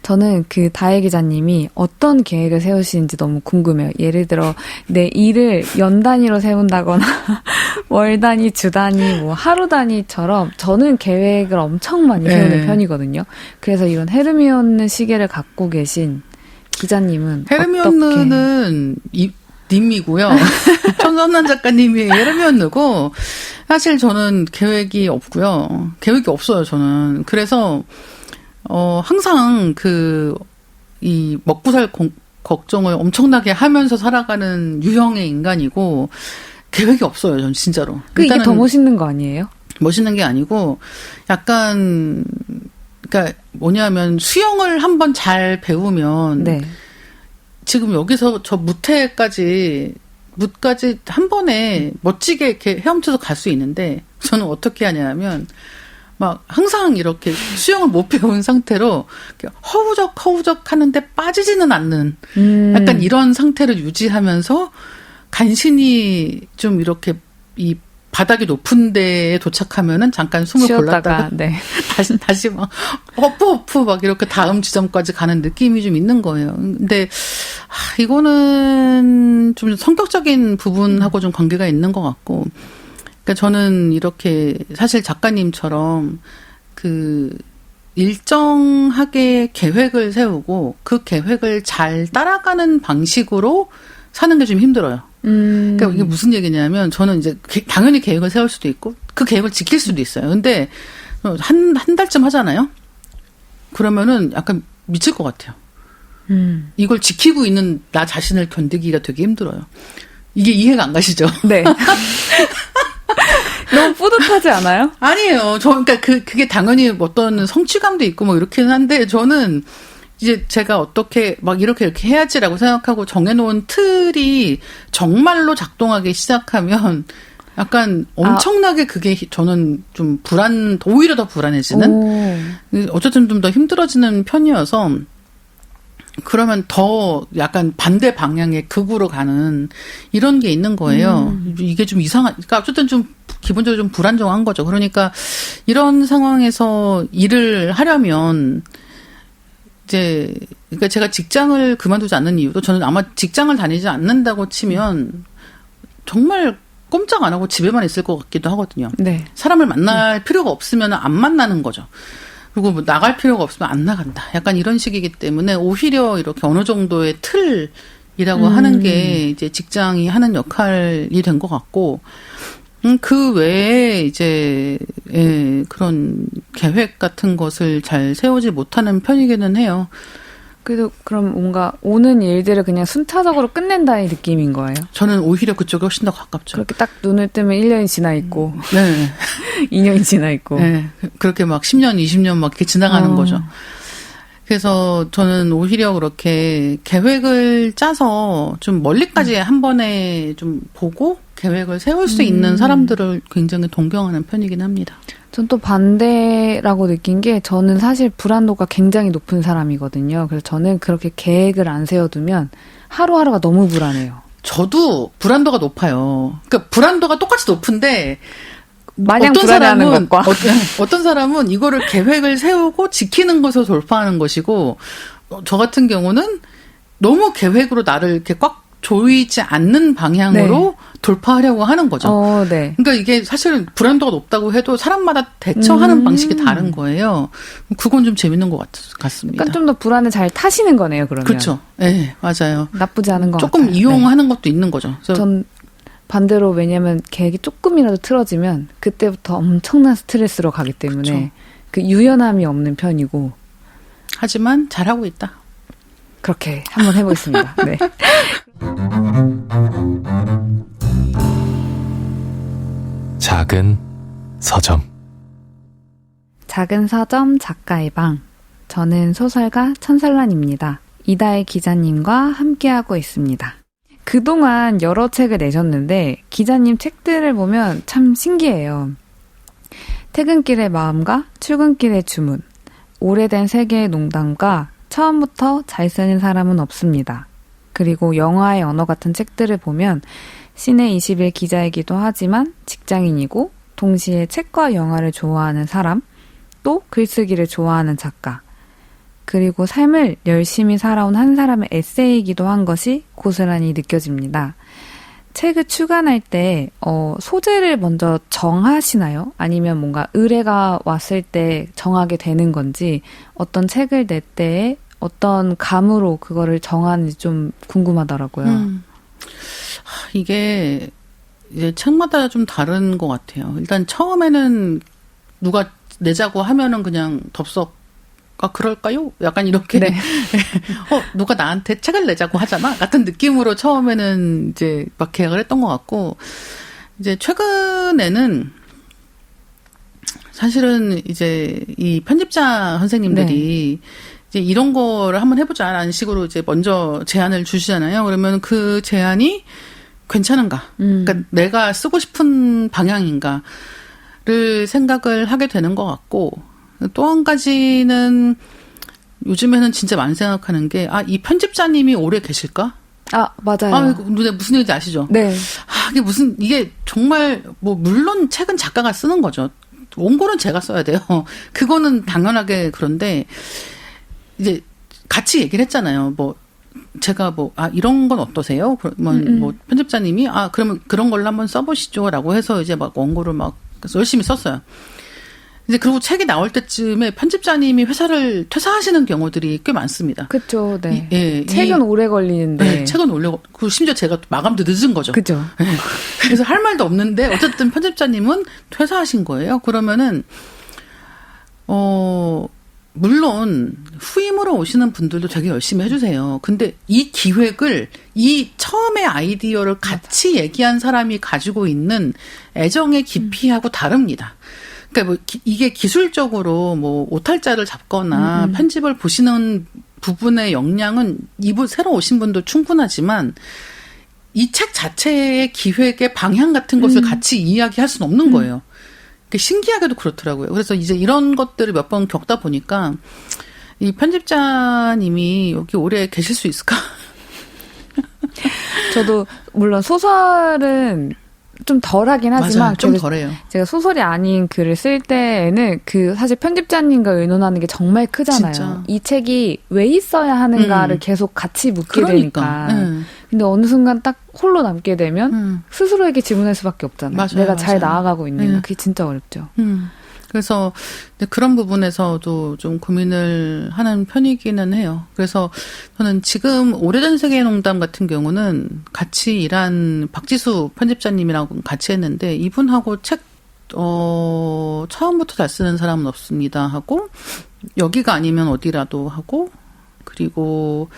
저는 다혜 기자님이 어떤 계획을 세우시는지 너무 궁금해요. 예를 들어 내 일을 연 단위로 세운다거나 월 단위, 주 단위, 뭐 하루 단위처럼 저는 계획을 엄청 많이 세우는 편이거든요. 그래서 이런 헤르미온느 시계를 갖고 계신 기자님은 헤르미온느는 님이고요. 천선남 작가님이 헤르미온느고 사실 저는 계획이 없고요. 계획이 없어요. 저는 그래서 항상 이 먹고 살 걱정을 엄청나게 하면서 살아가는 유형의 인간이고, 계획이 없어요, 전 진짜로. 이게 더 멋있는 거 아니에요? 멋있는 게 아니고, 약간, 그러니까 뭐냐면, 수영을 한번 잘 배우면, 네. 지금 여기서 저 무까지 한 번에 멋지게 이렇게 헤엄쳐서 갈 수 있는데, 저는 어떻게 하냐면, 막 항상 이렇게 수영을 못 배운 상태로 허우적 하는데 빠지지는 않는 약간 이런 상태를 유지하면서 간신히 좀 이렇게 이 바닥이 높은 데에 도착하면은 잠깐 숨을 골랐다가 네. 다시 막 허프 막 이렇게 다음 지점까지 가는 느낌이 좀 있는 거예요. 근데 이거는 좀 성격적인 부분하고 좀 관계가 있는 것 같고. 그러니까 저는 이렇게 사실 작가님처럼 일정하게 계획을 세우고 그 계획을 잘 따라가는 방식으로 사는 게 좀 힘들어요. 그러니까 이게 무슨 얘기냐면 저는 이제 당연히 계획을 세울 수도 있고 그 계획을 지킬 수도 있어요. 근데 한 달쯤 하잖아요. 그러면은 약간 미칠 것 같아요. 이걸 지키고 있는 나 자신을 견디기가 되게 힘들어요. 이게 이해가 안 가시죠? 네. 너무 뿌듯하지 않아요? 아니에요. 그러니까 그게 당연히 어떤 성취감도 있고 뭐 이렇긴 한데 저는 이제 제가 어떻게 막 이렇게 해야지라고 생각하고 정해놓은 틀이 정말로 작동하기 시작하면 약간 엄청나게 그게 저는 좀 오히려 더 불안해지는? 어쨌든 좀 더 힘들어지는 편이어서 그러면 더 약간 반대 방향의 극으로 가는 이런 게 있는 거예요. 이게 좀 그러니까 어쨌든 좀 기본적으로 좀 불안정한 거죠. 그러니까 이런 상황에서 일을 하려면 그러니까 제가 직장을 그만두지 않는 이유도 저는 아마 직장을 다니지 않는다고 치면 정말 꼼짝 안 하고 집에만 있을 것 같기도 하거든요. 네. 사람을 만날 필요가 없으면 안 만나는 거죠. 그리고 뭐 나갈 필요가 없으면 안 나간다. 약간 이런 식이기 때문에 오히려 이렇게 어느 정도의 틀이라고 하는 게 이제 직장이 하는 역할이 된 것 같고, 그 외에 이제, 그런 계획 같은 것을 잘 세우지 못하는 편이기는 해요. 그래도 그럼 뭔가 오는 일들을 그냥 순차적으로 끝낸다는 느낌인 거예요? 저는 오히려 그쪽이 훨씬 더 가깝죠. 그렇게 딱 눈을 뜨면 1년이 지나 있고, 네. 2년이 지나 있고. 네. 그렇게 막 10년, 20년 막 이렇게 지나가는 거죠. 그래서 저는 오히려 그렇게 계획을 짜서 좀 멀리까지 한 번에 좀 보고 계획을 세울 수 있는 사람들을 굉장히 동경하는 편이긴 합니다. 전 또 반대라고 느낀 게 저는 사실 불안도가 굉장히 높은 사람이거든요. 그래서 저는 그렇게 계획을 안 세워두면 하루하루가 너무 불안해요. 저도 불안도가 높아요. 그러니까 불안도가 똑같이 높은데 마냥 불안해하는 것과 어떤 사람은 이거를 계획을 세우고 지키는 것을 돌파하는 것이고 저 같은 경우는 너무 계획으로 나를 이렇게 꽉 조이지 않는 방향으로 네. 돌파하려고 하는 거죠. 네. 그러니까 이게 사실은 불안도가 높다고 해도 사람마다 대처하는 방식이 다른 거예요. 그건 좀 재밌는 것 같습니다. 그러니까 좀 더 불안을 잘 타시는 거네요, 그러면. 그렇죠. 네, 맞아요. 나쁘지 않은 것 조금 같아요. 이용하는 것도 있는 거죠. 전 반대로 왜냐면 계획이 조금이라도 틀어지면 그때부터 엄청난 스트레스로 가기 때문에 그렇죠. 그 유연함이 없는 편이고. 하지만 잘하고 있다. 그렇게 한번 해보겠습니다. 네. 작은 서점. 작은 서점 작가의 방. 저는 소설가 천설란입니다. 이다혜 기자님과 함께하고 있습니다. 그동안 여러 책을 내셨는데 기자님 책들을 보면 참 신기해요. 퇴근길의 마음과 출근길의 주문, 오래된 세계의 농담과 처음부터 잘 쓰는 사람은 없습니다. 그리고 영화의 언어 같은 책들을 보면 시내 21 기자이기도 하지만 직장인이고 동시에 책과 영화를 좋아하는 사람, 또 글쓰기를 좋아하는 작가, 그리고 삶을 열심히 살아온 한 사람의 에세이이기도 한 것이 고스란히 느껴집니다. 책을 출간할 때 소재를 먼저 정하시나요? 아니면 뭔가 의뢰가 왔을 때 정하게 되는 건지, 어떤 책을 낼 때에 어떤 감으로 그거를 정하는지 좀 궁금하더라고요. 이게 이제 책마다 좀 다른 것 같아요. 일단 처음에는 누가 내자고 하면은 그냥 덥석 그럴까요? 약간 이렇게 네. 누가 나한테 책을 내자고 하잖아 같은 느낌으로 처음에는 이제 막 계약을 했던 것 같고, 이제 최근에는 사실은 이제 이 편집자 선생님들이 이제 이런 거를 한번 해보자라는 식으로 이제 먼저 제안을 주시잖아요. 그러면 그 제안이 괜찮은가? 그러니까 내가 쓰고 싶은 방향인가를 생각을 하게 되는 것 같고, 또 한 가지는 요즘에는 진짜 많이 생각하는 게, 이 편집자님이 오래 계실까? 맞아요. 무슨 얘기인지 아시죠? 네. 이게 정말, 물론 책은 작가가 쓰는 거죠. 원고는 제가 써야 돼요. 그거는 당연하게 그런데, 이제 같이 얘기를 했잖아요. 제가 이런 건 어떠세요? 그러면 편집자님이, 그러면 그런 걸로 한번 써보시죠. 라고 해서 이제 막 원고를 막 열심히 썼어요. 이제 그리고 책이 나올 때쯤에 편집자님이 회사를 퇴사하시는 경우들이 꽤 많습니다. 그렇죠. 네. 책은 오래 걸리는데. 네, 책은 그리고 심지어 제가 마감도 늦은 거죠. 그렇죠. 네. 그래서 할 말도 없는데 어쨌든 편집자님은 퇴사하신 거예요. 그러면은 물론 후임으로 오시는 분들도 되게 열심히 해주세요. 근데 이 기획을, 이 처음에 아이디어를 같이 얘기한 사람이 가지고 있는 애정의 깊이하고 다릅니다. 그러니까 이게 기술적으로 오탈자를 잡거나 편집을 보시는 부분의 역량은 새로 오신 분도 충분하지만 이 책 자체의 기획의 방향 같은 것을 같이 이야기할 수는 없는 거예요. 신기하게도 그렇더라고요. 그래서 이제 이런 것들을 몇 번 겪다 보니까 이 편집자님이 여기 오래 계실 수 있을까? 저도 물론 소설은 좀 덜하긴 하지만, 맞아요. 좀 덜해요. 제가 소설이 아닌 글을 쓸 때에는 사실 편집자님과 의논하는 게 정말 크잖아요. 진짜. 이 책이 왜 있어야 하는가를 계속 같이 묻게 되니까. 근데 어느 순간 딱 홀로 남게 되면 스스로에게 질문할 수밖에 없잖아요. 맞아요, 내가 잘 맞아요. 나아가고 있는가. 그게 진짜 어렵죠. 그래서 그런 부분에서도 좀 고민을 하는 편이기는 해요. 그래서 저는 지금 오래된 세계의 농담 같은 경우는 같이 일한 박지수 편집자님이랑 같이 했는데, 이분하고 책 처음부터 잘 쓰는 사람은 없습니다 하고, 여기가 아니면 어디라도 하고, 그리고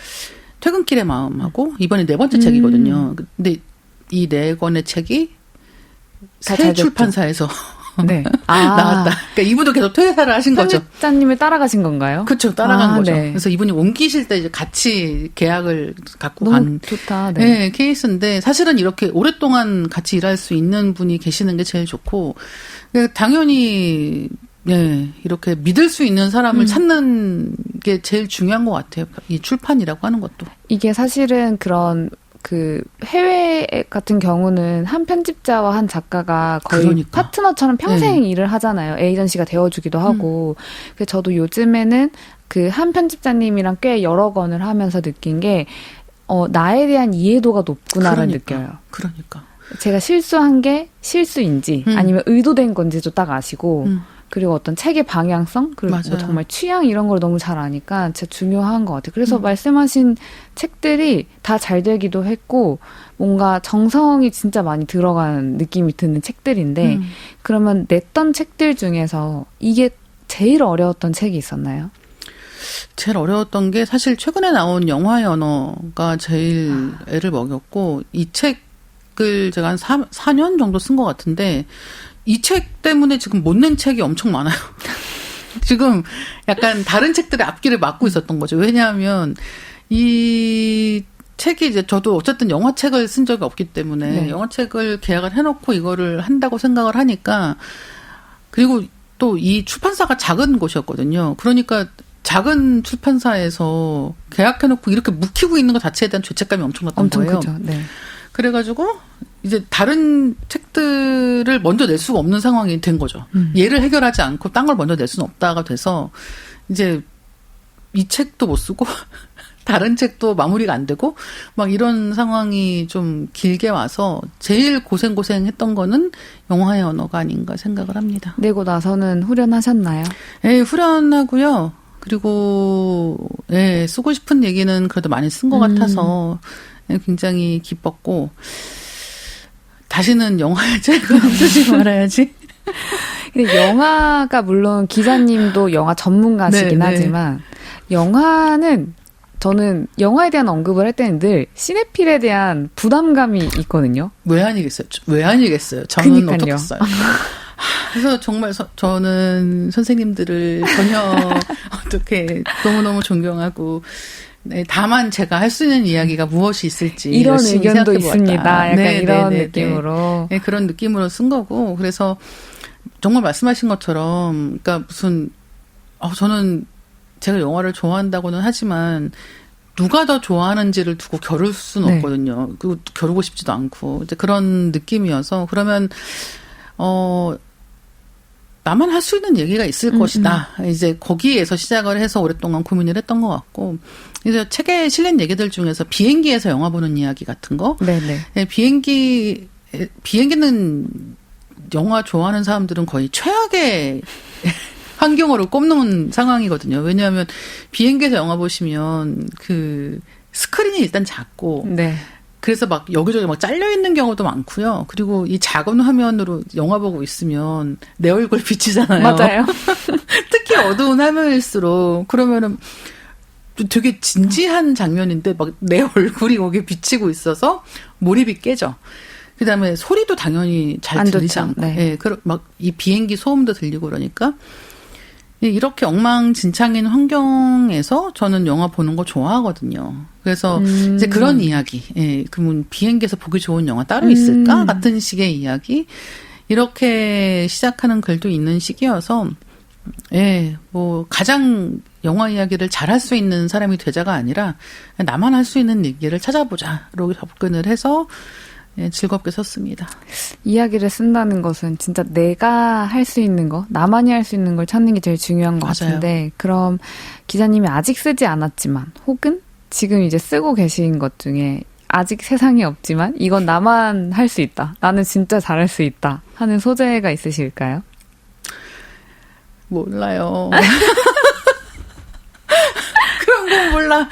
퇴근길의 마음하고, 이번에 4번째 책이거든요. 근데 이 4권의 책이 새 출판사에서 네. 나왔다. 그러니까 이분도 계속 퇴사를 하신 거죠. 편집자님을 따라가신 건가요? 그렇죠. 따라간 거죠. 네. 그래서 이분이 옮기실 때 이제 같이 계약을 갖고 너무 간 좋다. 네. 케이스인데, 사실은 이렇게 오랫동안 같이 일할 수 있는 분이 계시는 게 제일 좋고, 당연히 이렇게 믿을 수 있는 사람을 찾는 게 제일 중요한 것 같아요. 이 출판이라고 하는 것도. 이게 사실은 그런 해외 같은 경우는 한 편집자와 한 작가가 거의 그러니까. 파트너처럼 평생 일을 하잖아요. 에이전시가 되어주기도 하고. 그래서 저도 요즘에는 한 편집자님이랑 꽤 여러 권을 하면서 느낀 게, 나에 대한 이해도가 높구나를 느껴요. 그러니까. 제가 실수한 게 실수인지 아니면 의도된 건지도 딱 아시고, 그리고 어떤 책의 방향성, 그리고 정말 취향 이런 걸 너무 잘 아니까 진짜 중요한 것 같아요. 그래서 말씀하신 책들이 다 잘 되기도 했고, 뭔가 정성이 진짜 많이 들어간 느낌이 드는 책들인데, 그러면 냈던 책들 중에서 이게 제일 어려웠던 책이 있었나요? 제일 어려웠던 게 사실 최근에 나온 영화의 언어가 제일 애를 먹였고, 이 책을 제가 한 4년 정도 쓴 것 같은데, 이 책 때문에 지금 못 낸 책이 엄청 많아요. 지금 약간 다른 책들의 앞길을 막고 있었던 거죠. 왜냐하면 이 책이 이제 저도 어쨌든 영화책을 쓴 적이 없기 때문에 네. 영화책을 계약을 해놓고 이거를 한다고 생각을 하니까, 그리고 또 이 출판사가 작은 곳이었거든요. 그러니까 작은 출판사에서 계약해놓고 이렇게 묵히고 있는 것 자체에 대한 죄책감이 엄청났던 거예요. 그죠. 네. 그래가지고 이제 다른 책들을 먼저 낼 수가 없는 상황이 된 거죠. 얘를 해결하지 않고 딴 걸 먼저 낼 수는 없다가 돼서 이제 이 책도 못 쓰고 다른 책도 마무리가 안 되고 막 이런 상황이 좀 길게 와서 제일 고생했던 거는 영화의 언어가 아닌가 생각을 합니다. 내고 나서는 후련하셨나요? 네, 후련하고요. 그리고 예, 쓰고 싶은 얘기는 그래도 많이 쓴 것 같아서 굉장히 기뻤고, 다시는 영화의 책을 쓰지 말아야지. 근데 영화가 물론 기자님도 영화 전문가시긴 하지만 영화는 저는 영화에 대한 언급을 할 때는 늘 시네필에 대한 부담감이 있거든요. 왜 아니겠어요? 저는 그러니까요. 어떻겠어요? 그래서 정말 저는 선생님들을 전혀 어떻게 너무너무 존경하고, 네, 다만 제가 할 수 있는 이야기가 무엇이 있을지 이런 의견도 있습니다. 약간 이런 느낌으로. 네, 그런 느낌으로 쓴 거고, 그래서 정말 말씀하신 것처럼, 그러니까 무슨 저는 제가 영화를 좋아한다고는 하지만 누가 더 좋아하는지를 두고 겨룰 수는 없거든요. 그리고 겨루고 싶지도 않고 이제 그런 느낌이어서, 그러면 나만 할 수 있는 얘기가 있을 것이다. 이제 거기에서 시작을 해서 오랫동안 고민을 했던 것 같고, 이제 책에 실린 얘기들 중에서 비행기에서 영화 보는 이야기 같은 거. 네네. 네, 비행기는 영화 좋아하는 사람들은 거의 최악의 환경으로 꼽는 상황이거든요. 왜냐하면 비행기에서 영화 보시면 그 스크린이 일단 작고, 네. 그래서 막 여기저기 막 잘려 있는 경우도 많고요. 그리고 이 작은 화면으로 영화 보고 있으면 내 얼굴 비치잖아요. 맞아요. 특히 어두운 화면일수록 그러면은 되게 진지한 장면인데 막 내 얼굴이 거기에 비치고 있어서 몰입이 깨져. 그다음에 소리도 당연히 잘 들리지 않고, 네, 막 이 비행기 소음도 들리고 그러니까. 이렇게 엉망진창인 환경에서 저는 영화 보는 거 좋아하거든요. 그래서 이제 그런 이야기, 예, 그러면 비행기에서 보기 좋은 영화 따로 있을까? 같은 식의 이야기, 이렇게 시작하는 글도 있는 시기여서, 예, 뭐 가장 영화 이야기를 잘할 수 있는 사람이 되자가 아니라 나만 할 수 있는 얘기를 찾아보자로 접근을 해서 예, 즐겁게 썼습니다. 이야기를 쓴다는 것은 진짜 내가 할 수 있는 거, 나만이 할 수 있는 걸 찾는 게 제일 중요한 것 맞아요. 같은데, 그럼 기자님이 아직 쓰지 않았지만 혹은 지금 이제 쓰고 계신 것 중에 아직 세상에 없지만 이건 나만 할 수 있다, 나는 진짜 잘할 수 있다 하는 소재가 있으실까요? 몰라요. 그런 건 몰라.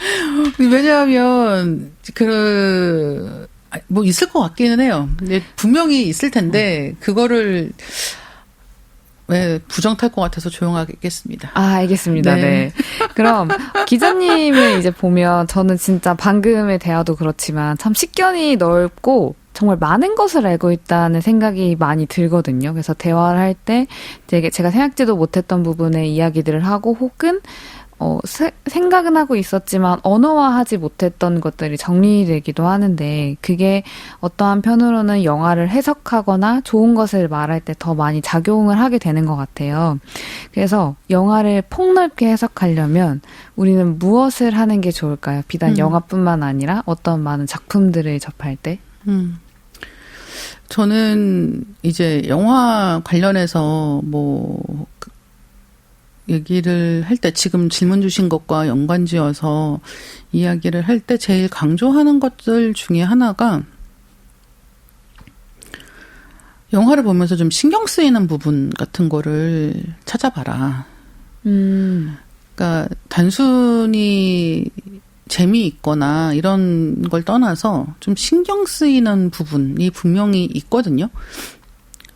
왜냐하면 뭐 있을 것 같기는 해요. 근데 분명히 있을 텐데 그거를 왜 부정 탈 것 같아서 조용하겠습니다. 알겠습니다. 네. 그럼 기자님을 이제 보면 저는 진짜 방금의 대화도 그렇지만 참 식견이 넓고 정말 많은 것을 알고 있다는 생각이 많이 들거든요. 그래서 대화를 할 때 제가 생각지도 못했던 부분의 이야기들을 하고, 혹은 생각은 하고 있었지만 언어화하지 못했던 것들이 정리되기도 하는데, 그게 어떠한 편으로는 영화를 해석하거나 좋은 것을 말할 때 더 많이 작용을 하게 되는 것 같아요. 그래서 영화를 폭넓게 해석하려면 우리는 무엇을 하는 게 좋을까요? 비단 영화뿐만 아니라 어떤 많은 작품들을 접할 때? 저는 이제 영화 관련해서 뭐 얘기를 할 때, 지금 질문 주신 것과 연관지어서 이야기를 할 때 제일 강조하는 것들 중에 하나가, 영화를 보면서 좀 신경 쓰이는 부분 같은 거를 찾아봐라. 그러니까 단순히 재미있거나 이런 걸 떠나서 좀 신경 쓰이는 부분이 분명히 있거든요.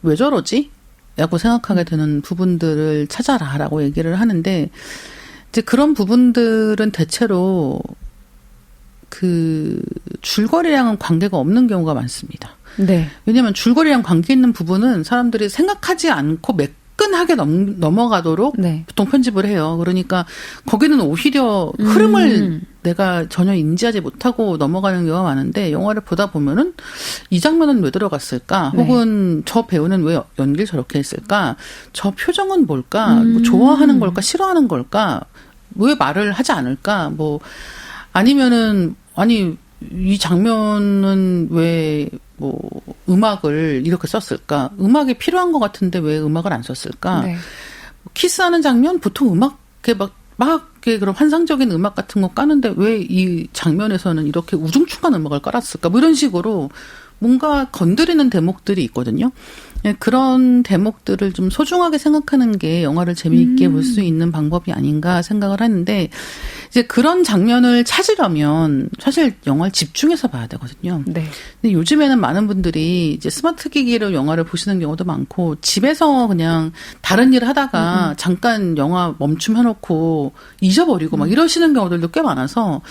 왜 저러지? 라고 생각하게 되는 부분들을 찾아라라고 얘기를 하는데, 이제 그런 부분들은 대체로 그 줄거리랑은 관계가 없는 경우가 많습니다. 네. 왜냐하면 줄거리랑 관계 있는 부분은 사람들이 생각하지 않고 매끈하게 넘어가도록 네. 보통 편집을 해요. 그러니까 거기는 오히려 흐름을 내가 전혀 인지하지 못하고 넘어가는 경우가 많은데 영화를 보다 보면은 이 장면은 왜 들어갔을까? 네. 혹은 저 배우는 왜 연기를 저렇게 했을까? 저 표정은 뭘까? 뭐 좋아하는 걸까? 싫어하는 걸까? 왜 말을 하지 않을까? 뭐 아니면은 아니 이 장면은 왜 뭐 음악을 이렇게 썼을까? 음악이 필요한 것 같은데 왜 음악을 안 썼을까? 네. 키스하는 장면 보통 음악에 막 그런 환상적인 음악 같은 거 까는데 왜 이 장면에서는 이렇게 우중충한 음악을 깔았을까? 뭐 이런 식으로 뭔가 건드리는 대목들이 있거든요. 그런 대목들을 좀 소중하게 생각하는 게 영화를 재미있게 볼 수 있는 방법이 아닌가 생각을 하는데 이제 그런 장면을 찾으려면 사실 영화를 집중해서 봐야 되거든요. 네. 근데 요즘에는 많은 분들이 이제 스마트 기기로 영화를 보시는 경우도 많고 집에서 그냥 다른 일을 하다가 잠깐 영화 멈춤해놓고 잊어버리고 막 이러시는 경우들도 꽤 많아서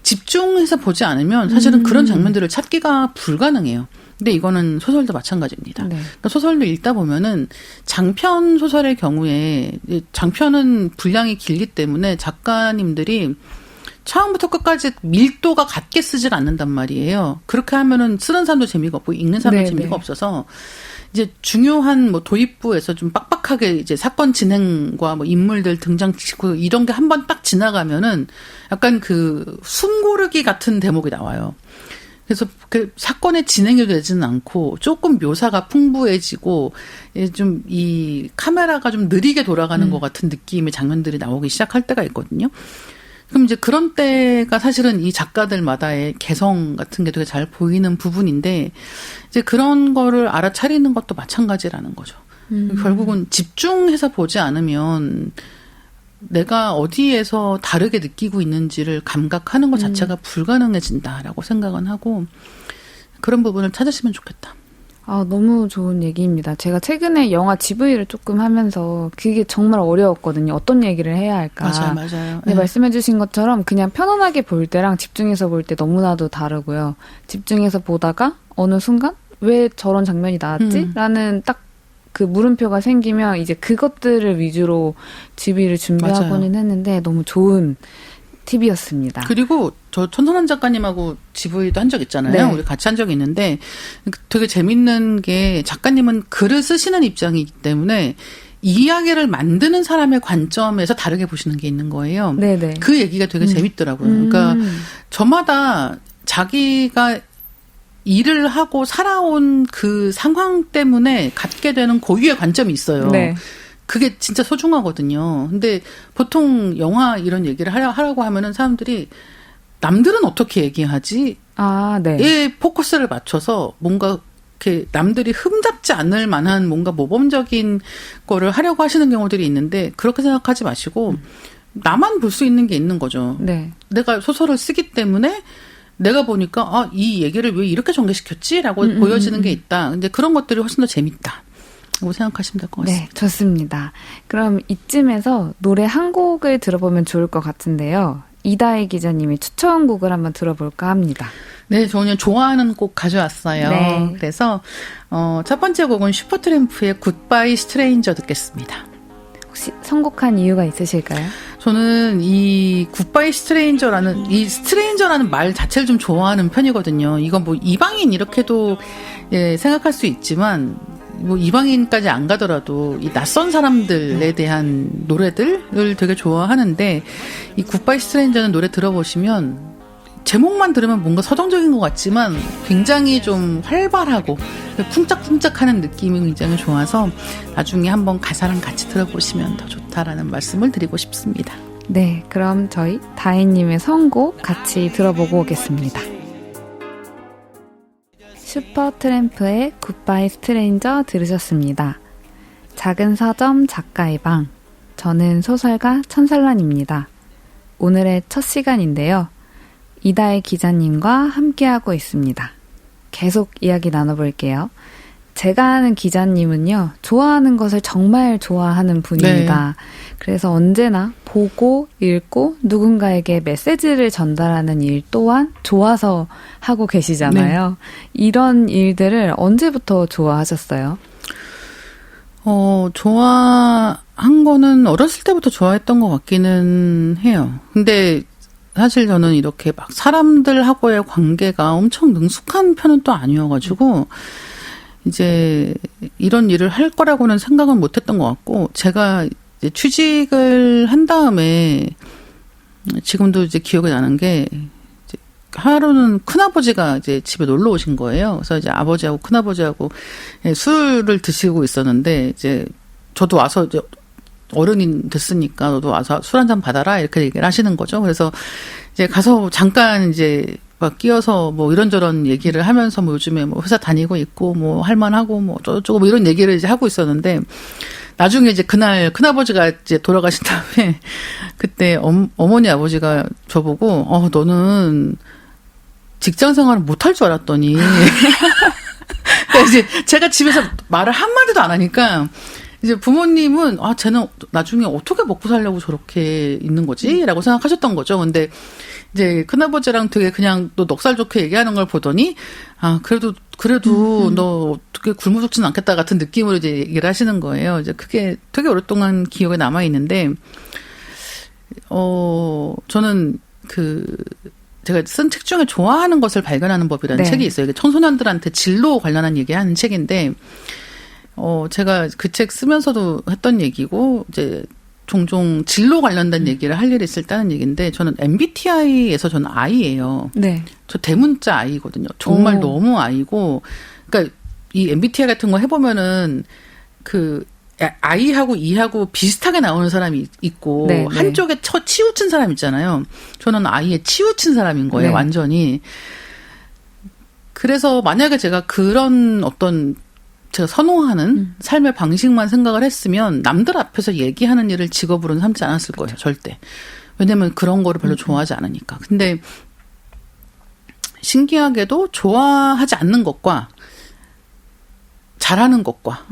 집중해서 보지 않으면 사실은 그런 장면들을 찾기가 불가능해요. 근데 이거는 소설도 마찬가지입니다. 네. 그러니까 소설도 읽다 보면은 장편 소설의 경우에 장편은 분량이 길기 때문에 작가님들이 처음부터 끝까지 밀도가 같게 쓰질 않는단 말이에요. 그렇게 하면은 쓰는 사람도 재미가 없고 읽는 사람도 재미가 없어서 이제 중요한 뭐 도입부에서 좀 빡빡하게 이제 사건 진행과 뭐 인물들 등장시키고 이런 게 한 번 딱 지나가면은 약간 그 숨고르기 같은 대목이 나와요. 그래서 그 사건의 진행이 되지는 않고 조금 묘사가 풍부해지고 좀 이 카메라가 좀 느리게 돌아가는 것 같은 느낌의 장면들이 나오기 시작할 때가 있거든요. 그럼 이제 그런 때가 사실은 이 작가들마다의 개성 같은 게 되게 잘 보이는 부분인데 이제 그런 거를 알아차리는 것도 마찬가지라는 거죠. 결국은 집중해서 보지 않으면 내가 어디에서 다르게 느끼고 있는지를 감각하는 것 자체가 불가능해진다라고 생각은 하고 그런 부분을 찾으시면 좋겠다. 아, 너무 좋은 얘기입니다. 제가 최근에 영화 GV를 조금 하면서 그게 정말 어려웠거든요. 어떤 얘기를 해야 할까. 맞아요. 네, 말씀해주신 것처럼 그냥 편안하게 볼 때랑 집중해서 볼 때 너무나도 다르고요. 집중해서 보다가 어느 순간 왜 저런 장면이 나왔지? 라는 딱 그 물음표가 생기면 이제 그것들을 위주로 GV를 준비하고는 했는데 너무 좋은 팁이었습니다. 그리고 저 천선한 작가님하고 GV도 한 적 있잖아요. 네. 우리 같이 한 적이 있는데 되게 재밌는 게 작가님은 글을 쓰시는 입장이기 때문에 이야기를 만드는 사람의 관점에서 다르게 보시는 게 있는 거예요. 네네. 그 얘기가 되게 재밌더라고요. 그러니까 저마다 자기가 일을 하고 살아온 그 상황 때문에 갖게 되는 고유의 관점이 있어요. 네. 그게 진짜 소중하거든요. 근데 보통 영화 이런 얘기를 하라고 하면은 사람들이 남들은 어떻게 얘기하지? 아, 네. 에 포커스를 맞춰서 뭔가 이렇게 남들이 흠잡지 않을 만한 뭔가 모범적인 거를 하려고 하시는 경우들이 있는데 그렇게 생각하지 마시고 나만 볼 수 있는 게 있는 거죠. 네. 내가 소설을 쓰기 때문에 내가 보니까 아, 이 얘기를 왜 이렇게 전개시켰지라고 보여지는 게 있다. 근데 그런 것들이 훨씬 더 재밌다. 라고 생각하시면 될 것 같습니다. 네, 좋습니다. 그럼 이쯤에서 노래 한 곡을 들어보면 좋을 것 같은데요. 이다혜 기자님이 추천곡을 한번 들어볼까 합니다. 네, 저는 좋아하는 곡 가져왔어요. 네. 그래서 첫 번째 곡은 슈퍼트램프의 굿바이 스트레인저 듣겠습니다. 혹시 선곡한 이유가 있으실까요? 저는 이 굿바이 스트레인저라는 이 스트레인저라는 말 자체를 좀 좋아하는 편이거든요. 이건 뭐 이방인 이렇게도 생각할 수 있지만 뭐 이방인까지 안 가더라도 이 낯선 사람들에 대한 노래들을 되게 좋아하는데 이 굿바이 스트레인저는 노래 들어보시면 제목만 들으면 뭔가 서정적인 것 같지만 굉장히 좀 활발하고 쿵짝쿵짝하는 느낌이 굉장히 좋아서 나중에 한번 가사랑 같이 들어보시면 더 좋다라는 말씀을 드리고 싶습니다. 네, 그럼 저희 다혜님의 선곡 같이 들어보고 오겠습니다. 슈퍼트램프의 굿바이 스트레인저 들으셨습니다. 작은 서점 작가의 방. 저는 소설가 천살란입니다. 오늘의 첫 시간인데요. 이다혜 기자님과 함께하고 있습니다. 계속 이야기 나눠볼게요. 제가 아는 기자님은요, 좋아하는 것을 정말 좋아하는 분입니다. 네. 그래서 언제나 보고 읽고 누군가에게 메시지를 전달하는 일 또한 좋아서 하고 계시잖아요. 네. 이런 일들을 언제부터 좋아하셨어요? 좋아한 거는 어렸을 때부터 좋아했던 것 같기는 해요. 근데 사실 저는 이렇게 막 사람들하고의 관계가 엄청 능숙한 편은 또 아니어가지고, 이제 이런 일을 할 거라고는 생각은 못 했던 것 같고, 제가 이제 취직을 한 다음에 지금도 이제 기억이 나는 게, 이제 하루는 큰아버지가 이제 집에 놀러 오신 거예요. 그래서 이제 아버지하고 큰아버지하고 술을 드시고 있었는데, 이제 저도 와서 이제 어른이 됐으니까 너도 와서 술 한잔 받아라 이렇게 얘기를 하시는 거죠. 그래서 이제 가서 잠깐 이제 막 끼어서 뭐 이런저런 얘기를 하면서 뭐 요즘에 뭐 회사 다니고 있고 뭐 할만하고 뭐 어쩌고 뭐 이런 얘기를 이제 하고 있었는데, 나중에 이제 그날 큰아버지가 이제 돌아가신 다음에 그때 어머니 아버지가 저보고 너는 직장 생활을 못할 줄 알았더니 그러니까 이제 제가 집에서 말을 한마디도 안 하니까 이제 부모님은 쟤는 나중에 어떻게 먹고 살려고 저렇게 있는 거지? 라고 생각하셨던 거죠. 근데 이제 큰아버지랑 되게 그냥 또 넉살 좋게 얘기하는 걸 보더니 그래도 너 어떻게 굶어 죽지는 않겠다 같은 느낌으로 이제 얘기를 하시는 거예요. 이제 그게 되게 오랫동안 기억에 남아 있는데, 저는 제가 쓴 책 중에 좋아하는 것을 발견하는 법이라는 네. 책이 있어요. 이게 청소년들한테 진로 관련한 얘기하는 책인데, 제가 그 책 쓰면서도 했던 얘기고, 이제 종종 진로 관련된 얘기를 할 일이 있을 때 하는 얘기인데, 저는 MBTI에서 저는 I예요. 네. 저 대문자 I거든요. 정말 너무 I고, 그러니까 이 MBTI 같은 거 해보면은 I하고 E하고 비슷하게 나오는 사람이 있고, 네, 한쪽에 치우친 사람 있잖아요. 저는 I에 치우친 사람인 거예요, 네. 완전히. 그래서 만약에 제가 그런 제가 선호하는 삶의 방식만 생각을 했으면 남들 앞에서 얘기하는 일을 직업으로는 삼지 않았을 거예요, 절대. 왜냐면 그런 거를 별로 좋아하지 않으니까. 근데 신기하게도 좋아하지 않는 것과 잘하는 것과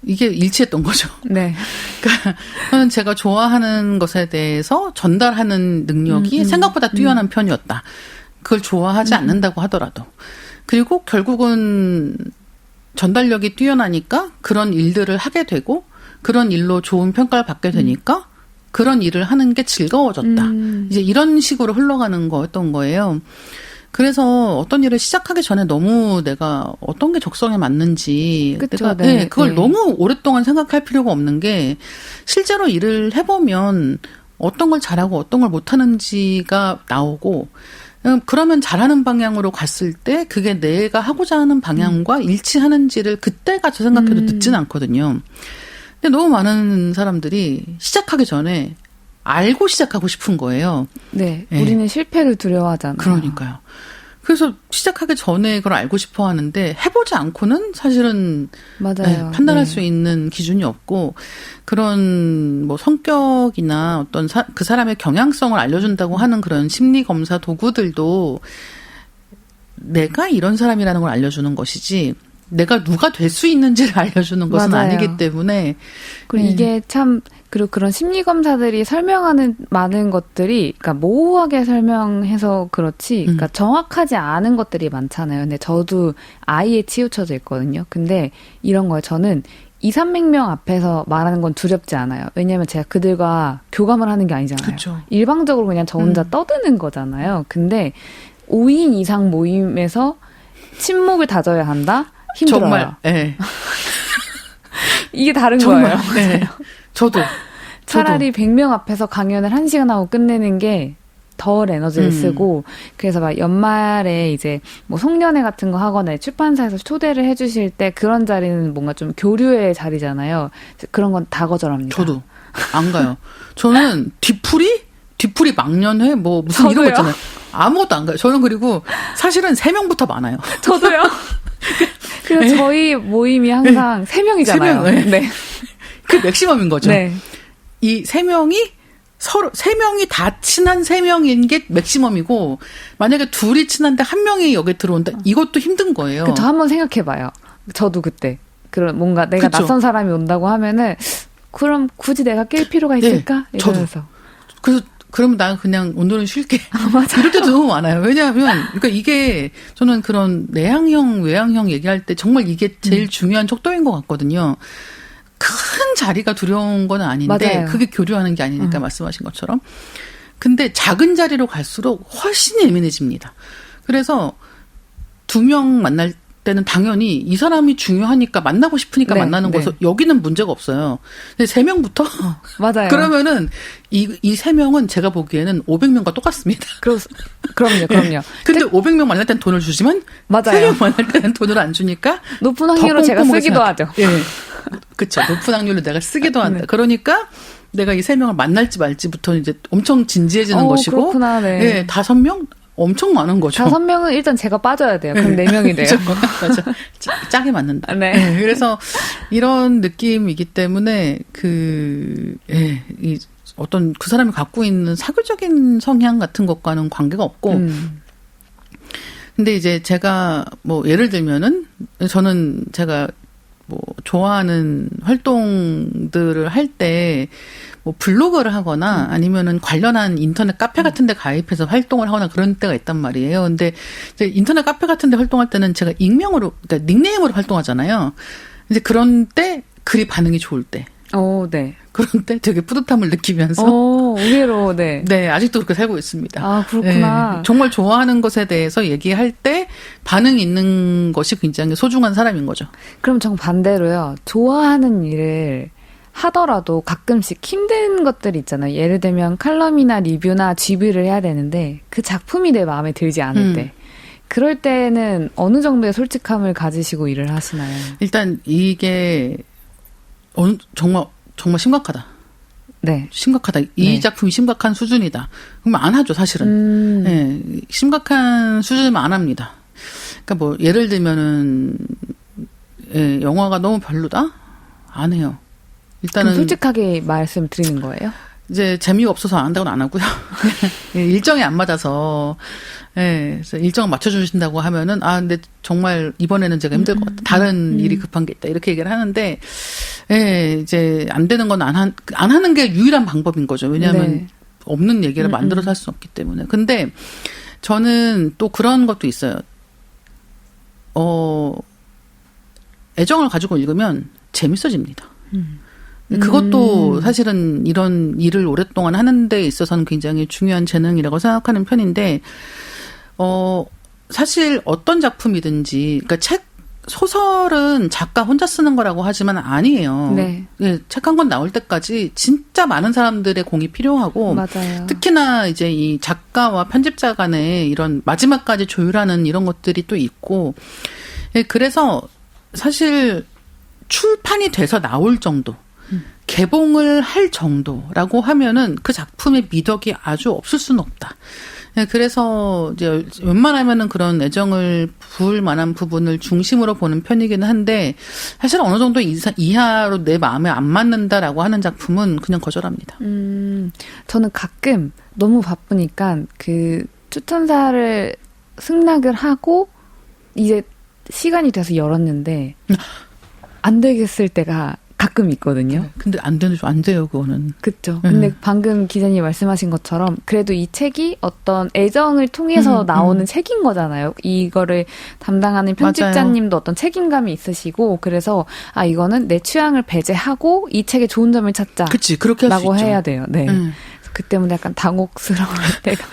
이게 일치했던 거죠. 네. 그러니까 저는 제가 좋아하는 것에 대해서 전달하는 능력이 생각보다 뛰어난 편이었다. 그걸 좋아하지 않는다고 하더라도. 그리고 결국은 전달력이 뛰어나니까 그런 일들을 하게 되고, 그런 일로 좋은 평가를 받게 되니까 그런 일을 하는 게 즐거워졌다. 이제 이런 식으로 흘러가는 거였던 거예요. 그래서 어떤 일을 시작하기 전에 너무 내가 어떤 게 적성에 맞는지, 그쵸, 내가 네, 그걸 네. 너무 오랫동안 생각할 필요가 없는 게, 실제로 일을 해보면 어떤 걸 잘하고 어떤 걸 못하는지가 나오고, 그러면 잘하는 방향으로 갔을 때 그게 내가 하고자 하는 방향과 일치하는지를 그때 가서 생각해도 듣진 않거든요. 근데 너무 많은 사람들이 시작하기 전에 알고 시작하고 싶은 거예요. 네. 네. 우리는 실패를 두려워하잖아요. 그러니까요. 그래서 시작하기 전에 그걸 알고 싶어 하는데, 해보지 않고는 사실은 맞아요. 판단할 네. 수 있는 기준이 없고, 그런 뭐 성격이나 어떤 그 사람의 경향성을 알려준다고 하는 그런 심리 검사 도구들도 내가 이런 사람이라는 걸 알려주는 것이지, 내가 누가 될 수 있는지를 알려주는 것은 맞아요. 아니기 때문에. 그리고 이게 참, 그리고 그런 심리검사들이 설명하는 많은 것들이, 그러니까 모호하게 설명해서 그렇지, 그러니까 정확하지 않은 것들이 많잖아요. 근데 저도 I에 치우쳐져 있거든요. 근데 이런 거에 저는 200~300명 앞에서 말하는 건 두렵지 않아요. 왜냐면 제가 그들과 교감을 하는 게 아니잖아요. 그쵸. 일방적으로 그냥 저 혼자 떠드는 거잖아요. 근데 5인 이상 모임에서 침묵을 다져야 한다? 힘들어요. 정말, 네. 이게 다른 정말, 거예요. 네. 저도. 차라리 100명 앞에서 강연을 1시간 하고 끝내는 게 덜 에너지를 쓰고, 그래서 막 연말에 이제 뭐 송년회 같은 거 하거나 출판사에서 초대를 해주실 때 그런 자리는 뭔가 좀 교류의 자리잖아요. 그런 건 다 거절합니다. 저도 안 가요. 저는 뒤풀이 망년회 뭐 무슨 이런 거 있잖아요. 아무것도 안 가요. 저는 그리고 사실은 3명부터 많아요. 저도요. 그래서 저희 모임이 항상 3명이잖아요. 3명, 네. 그 맥시멈인 거죠. 네. 이 3명이 서로 3명이 다 친한 3명인 게 맥시멈이고, 만약에 둘이 친한데 1명이 여기 들어온다, 이것도 힘든 거예요. 저 한번 생각해봐요. 저도 그때 그런 뭔가 내가 그쵸. 낯선 사람이 온다고 하면은 그럼 굳이 내가 낄 필요가 있을까? 네, 저도. 이러면서. 그래서 그러면 난 그냥 오늘은 쉴게. 맞아. 이럴 때도 너무 많아요. 왜냐하면 그러니까 이게 저는 그런 내향형, 외향형 얘기할 때 정말 이게 제일 중요한 척도인 것 같거든요. 큰 자리가 두려운 건 아닌데 맞아요. 그게 교류하는 게 아니니까 말씀하신 것처럼. 근데 작은 자리로 갈수록 훨씬 예민해집니다. 그래서 2명 만날 때는 당연히 이 사람이 중요하니까 만나고 싶으니까 네, 만나는 네. 거서 여기는 문제가 없어요. 근데 3명부터 맞아요. 그러면은 이 3명은 제가 보기에는 500명과 똑같습니다. 그럼요. 근데 500명 만날 땐 돈을 주지만 맞아요. 3명 만날 때는 돈을 안 주니까 높은 확률로 제가 꼼꼼하게 쓰기도 생각해. 하죠. 예. 그렇죠. 높은 확률로 내가 쓰기도 한다. 네. 그러니까 내가 이 3명을 만날지 말지부터 이제 엄청 진지해지는 것이고 그렇구나, 네. 예, 5명 엄청 많은 거죠. 5명은 일단 제가 빠져야 돼요. 그럼 4명이 돼요. 맞아. 짜게 맞는다. 네. 네, 그래서 이런 느낌이기 때문에 이 어떤 그 사람이 갖고 있는 사교적인 성향 같은 것과는 관계가 없고 근데 이제 제가 뭐 예를 들면은 저는 제가 뭐 좋아하는 활동들을 할 때 뭐 블로그를 하거나 아니면은 관련한 인터넷 카페 같은 데 가입해서 활동을 하거나 그런 때가 있단 말이에요. 근데 이제 인터넷 카페 같은 데 활동할 때는 제가 익명으로 그러니까 닉네임으로 활동하잖아요. 이제 그런 때 글이 반응이 좋을 때. 네. 그런 때 되게 뿌듯함을 느끼면서 의외로 네. 네, 아직도 그렇게 살고 있습니다. 아, 그렇구나. 네, 정말 좋아하는 것에 대해서 얘기할 때 반응이 있는 것이 굉장히 소중한 사람인 거죠. 그럼 정 반대로요. 좋아하는 일을 하더라도 가끔씩 힘든 것들이 있잖아요. 예를 들면 칼럼이나 리뷰나 GV를 해야 되는데 그 작품이 내 마음에 들지 않을 때. 그럴 때는 어느 정도의 솔직함을 가지시고 일을 하시나요? 일단 이게 정말 심각하다. 네. 심각하다. 이 네. 작품이 심각한 수준이다. 그러면 안 하죠, 사실은. 네, 심각한 수준이면 안 합니다. 그러니까 뭐 예를 들면은 영화가 너무 별로다? 안 해요. 일단은 그럼 솔직하게 말씀드리는 거예요? 이제 재미가 없어서 안 한다고는 안 하고요. 일정이 안 맞아서, 그래서 일정 맞춰주신다고 하면은, 근데 정말 이번에는 제가 힘들 것 같다. 다른 일이 급한 게 있다. 이렇게 얘기를 하는데, 이제 안 되는 건 안 하는 게 유일한 방법인 거죠. 왜냐하면 네. 없는 얘기를 만들어서 할 수 없기 때문에. 근데 저는 또 그런 것도 있어요. 애정을 가지고 읽으면 재밌어집니다. 그것도 사실은 이런 일을 오랫동안 하는 데 있어서는 굉장히 중요한 재능이라고 생각하는 편인데, 사실 어떤 작품이든지, 그러니까 소설은 작가 혼자 쓰는 거라고 하지만 아니에요. 네. 책 한 권 나올 때까지 진짜 많은 사람들의 공이 필요하고, 맞아요. 특히나 이제 이 작가와 편집자 간의 이런 마지막까지 조율하는 이런 것들이 또 있고, 그래서 사실 출판이 돼서 나올 정도, 개봉을 할 정도라고 하면은 그 작품의 미덕이 아주 없을 수는 없다. 그래서 이제 웬만하면은 그런 애정을 부을 만한 부분을 중심으로 보는 편이기는 한데 사실 어느 정도 이하로 내 마음에 안 맞는다라고 하는 작품은 그냥 거절합니다. 저는 가끔 너무 바쁘니까 그 추천사를 승낙을 하고 이제 시간이 돼서 열었는데 안 되겠을 때가 가끔 있거든요. 근데 안 돼요, 그거는. 그렇죠. 근데 방금 기자님 말씀하신 것처럼 그래도 이 책이 어떤 애정을 통해서 나오는 책인 거잖아요. 이거를 담당하는 편집자님도 맞아요. 어떤 책임감이 있으시고 그래서 이거는 내 취향을 배제하고 이 책의 좋은 점을 찾자. 그치, 그렇게 할 수 라고 있죠. 해야 돼요. 네. 그 때문에 약간 당혹스러울 때가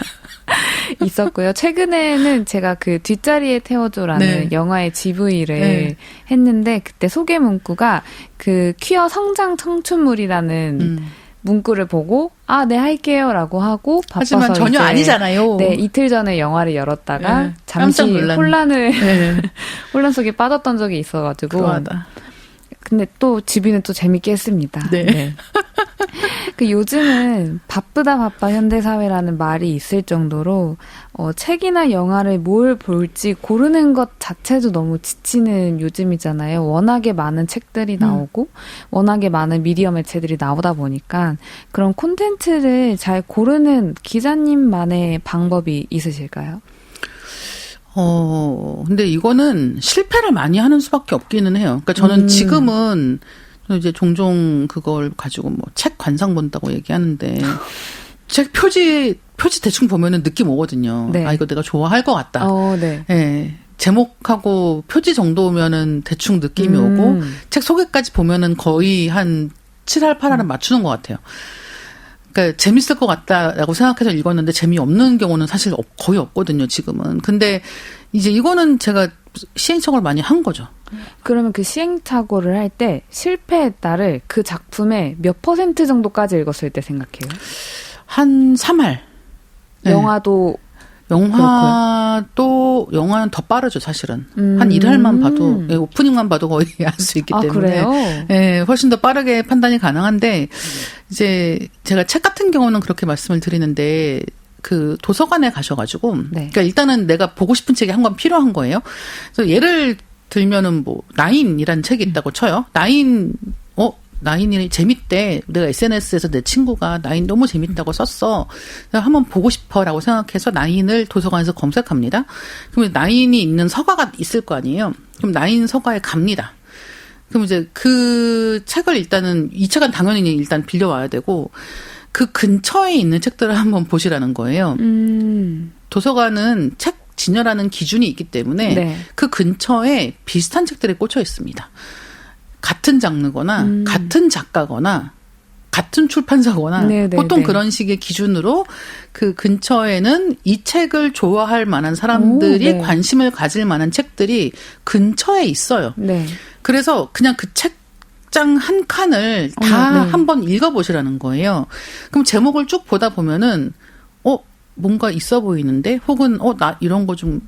있었고요. 최근에는 제가 그 뒷자리에 태워줘라는 영화의 GV를 했는데 그때 소개 문구가 그 퀴어 성장 청춘물이라는 문구를 보고 네 할게요라고 하고 바빠서 하지만 전혀 아니잖아요. 네, 이틀 전에 영화를 열었다가 잠시 혼란 속에 빠졌던 적이 있어가지고. 그러하다. 근데 또 GV는 또 재밌게 했습니다. 네. 그 요즘은 바쁘다 바빠 현대사회라는 말이 있을 정도로 책이나 영화를 뭘 볼지 고르는 것 자체도 너무 지치는 요즘이잖아요. 워낙에 많은 책들이 나오고 워낙에 많은 미디어 매체들이 나오다 보니까 그런 콘텐츠를 잘 고르는 기자님만의 방법이 있으실까요? 근데 이거는 실패를 많이 하는 수밖에 없기는 해요. 그러니까 저는 지금은 이제 종종 그걸 가지고 뭐 책 관상 본다고 얘기하는데 책 표지 대충 보면은 느낌 오거든요. 네. 아, 이거 내가 좋아할 것 같다. 네. 예. 제목하고 표지 정도면은 대충 느낌이 오고 책 소개까지 보면은 거의 한 7할 8할은 맞추는 것 같아요. 그러니까 재밌을 것 같다라고 생각해서 읽었는데 재미없는 경우는 사실 거의 없거든요, 지금은. 근데 이제 이거는 제가 시행착오를 많이 한 거죠. 그러면 그 시행착오를 할 때 실패했다를 그 작품의 몇 % 정도까지 읽었을 때 생각해요? 한 3할. 네. 영화는 더 빠르죠, 사실은. 한 1할만 봐도, 오프닝만 봐도 거의 알 수 있기 때문에. 그래요? 예, 훨씬 더 빠르게 판단이 가능한데, 이제 제가 책 같은 경우는 그렇게 말씀을 드리는데, 그 도서관에 가셔가지고, 네. 그러니까 일단은 내가 보고 싶은 책이 한 권 필요한 거예요. 그래서 예를 들면은 뭐, 나인이라는 책이 있다고 쳐요. 나인이 재밌대. 내가 SNS에서 내 친구가 나인 너무 재밌다고 썼어. 내가 한번 보고 싶어라고 생각해서 나인을 도서관에서 검색합니다. 그러면 나인이 있는 서가가 있을 거 아니에요. 그럼 나인 서가에 갑니다. 그럼 이제 그 책을 이 책은 당연히 일단 빌려와야 되고 그 근처에 있는 책들을 한번 보시라는 거예요. 도서관은 책 진열하는 기준이 있기 때문에 네. 그 근처에 비슷한 책들이 꽂혀 있습니다. 같은 장르거나 같은 작가거나 같은 출판사거나 네네네. 보통 그런 식의 기준으로 그 근처에는 이 책을 좋아할 만한 사람들이 네. 관심을 가질 만한 책들이 근처에 있어요. 네. 그래서 그냥 그 책장 한 칸을 다 네. 한번 읽어보시라는 거예요. 그럼 제목을 쭉 보다 보면은 뭔가 있어 보이는데 혹은 나 이런 거 좀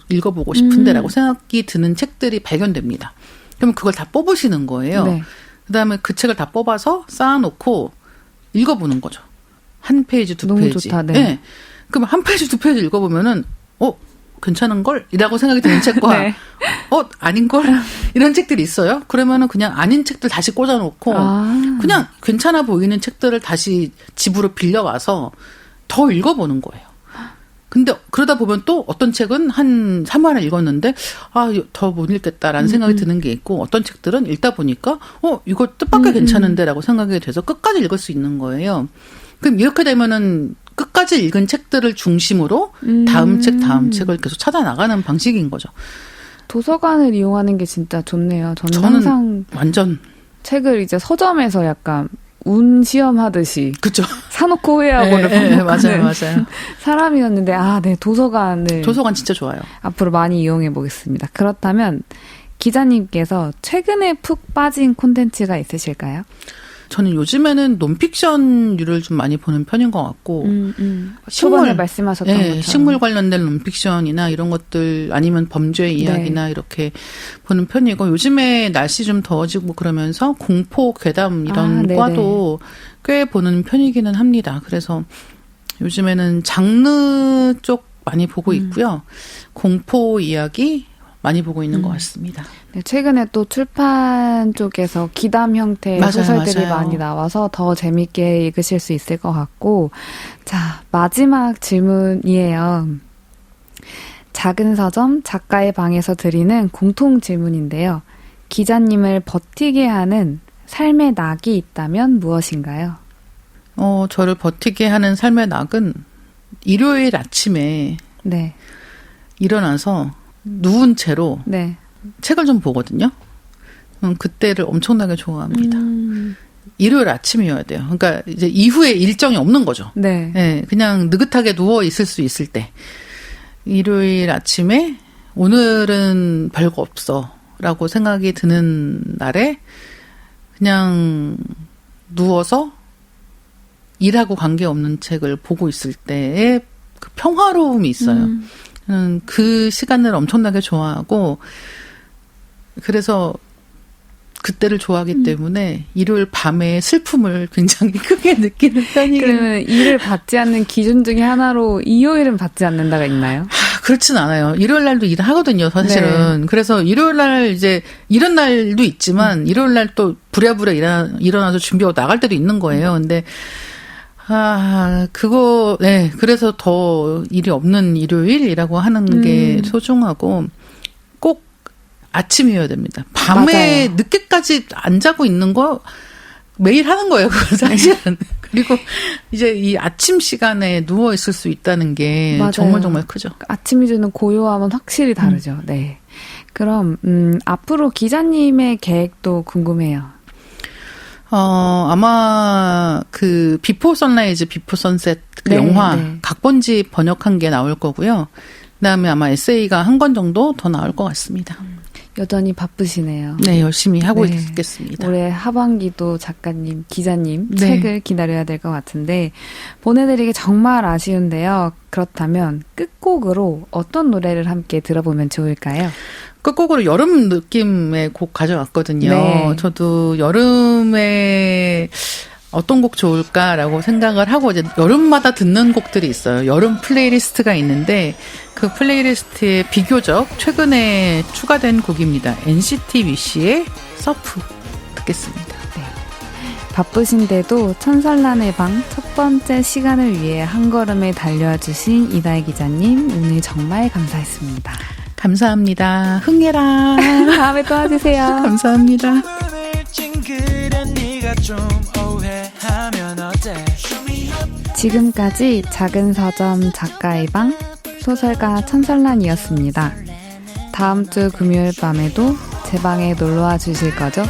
읽어보고 싶은데라고 생각이 드는 책들이 발견됩니다. 그러면 그걸 다 뽑으시는 거예요. 네. 그다음에 그 책을 다 뽑아서 쌓아놓고 읽어보는 거죠. 한 페이지, 두 너무 페이지. 좋다, 네. 네. 그럼 한 페이지, 두 페이지 읽어보면은 괜찮은걸? 이라고 생각이 드는 책과 네. 아닌걸? 이런 책들이 있어요. 그러면은 그냥 아닌 책들 다시 꽂아놓고 그냥 괜찮아 보이는 책들을 다시 집으로 빌려와서 더 읽어보는 거예요. 근데 그러다 보면 또 어떤 책은 한 3화를 읽었는데 더 못 읽겠다라는 생각이 드는 게 있고 어떤 책들은 읽다 보니까 이거 뜻밖의 괜찮은데라고 생각이 돼서 끝까지 읽을 수 있는 거예요. 그럼 이렇게 되면은 끝까지 읽은 책들을 중심으로 다음 책을 계속 찾아 나가는 방식인 거죠. 도서관을 이용하는 게 진짜 좋네요. 저는 항상 완전 책을 이제 서점에서 약간 운 시험하듯이 그죠. 사놓고 후회하고를 맞아요. 사람이었는데 네, 도서관 진짜 좋아요. 앞으로 많이 이용해 보겠습니다. 그렇다면 기자님께서 최근에 푹 빠진 콘텐츠가 있으실까요? 저는 요즘에는 논픽션류를 좀 많이 보는 편인 것 같고 초반에 말씀하셨던 것처럼 식물 관련된 논픽션이나 이런 것들 아니면 범죄 이야기나 이렇게 보는 편이고 요즘에 날씨 좀 더워지고 그러면서 공포 괴담 이런 과도 꽤 보는 편이기는 합니다. 그래서 요즘에는 장르 쪽 많이 보고 있고요. 공포 이야기 많이 보고 있는 것 같습니다. 네, 최근에 또 출판 쪽에서 기담 형태의 소설들이 많이 나와서 더 재밌게 읽으실 수 있을 것 같고 자, 마지막 질문이에요. 작은 서점 작가의 방에서 드리는 공통 질문인데요. 기자님을 버티게 하는 삶의 낙이 있다면 무엇인가요? 저를 버티게 하는 삶의 낙은 일요일 아침에 일어나서 누운 채로 책을 좀 보거든요. 그때를 엄청나게 좋아합니다. 일요일 아침이어야 돼요. 그러니까 이제 이후에 일정이 없는 거죠. 네, 그냥 느긋하게 누워 있을 수 있을 때. 일요일 아침에 오늘은 별거 없어라고 생각이 드는 날에 그냥 누워서 일하고 관계없는 책을 보고 있을 때의 그 평화로움이 있어요. 그 시간을 엄청나게 좋아하고 그래서 그때를 좋아하기 때문에 일요일 밤에 슬픔을 굉장히 크게 느끼는 편이에요. 그러면 일을 받지 않는 기준 중에 하나로 일요일은 받지 않는다가 있나요? 그렇진 않아요. 일요일 날도 일을 하거든요, 사실은. 그래서 일요일 날 이제 이런 날도 있지만 일요일 날 또 부랴부랴 일어나서 준비하고 나갈 때도 있는 거예요. 근데 그거, 네. 그래서 더 일이 없는 일요일이라고 하는 게 소중하고, 꼭 아침이어야 됩니다. 밤에 맞아요. 늦게까지 안 자고 있는 거 매일 하는 거예요, 그거 사실은. 그리고 이제 이 아침 시간에 누워 있을 수 있다는 게 맞아요. 정말 정말 크죠. 아침이 주는 고요함은 확실히 다르죠. 네. 그럼 앞으로 기자님의 계획도 궁금해요. 아마 그 비포 선라이즈, 비포 선셋 그 네, 영화 네. 각본집 번역한 게 나올 거고요. 그다음에 아마 에세이가 한 권 정도 더 나올 것 같습니다. 여전히 바쁘시네요. 네, 열심히 하고 네. 있겠습니다. 올해 하반기도 작가님, 기자님 네. 책을 기다려야 될 것 같은데 보내드리기 정말 아쉬운데요. 그렇다면 끝곡으로 어떤 노래를 함께 들어보면 좋을까요? 끝곡으로 여름 느낌의 곡 가져왔거든요. 네. 저도 여름에 어떤 곡 좋을까라고 생각을 하고 이제 여름마다 듣는 곡들이 있어요. 여름 플레이리스트가 있는데 그 플레이리스트에 비교적 최근에 추가된 곡입니다. NCT 위시의 서프 듣겠습니다. 바쁘신데도 천설란의 방 첫 번째 시간을 위해 한 걸음에 달려주신 이다혜 기자님 오늘 정말 감사했습니다. 감사합니다. 흥해라. 다음에 또 와주세요. 감사합니다. 지금까지 작은 서점 작가의 방 소설가 천설란이었습니다. 다음 주 금요일 밤에도 제 방에 놀러와 주실 거죠?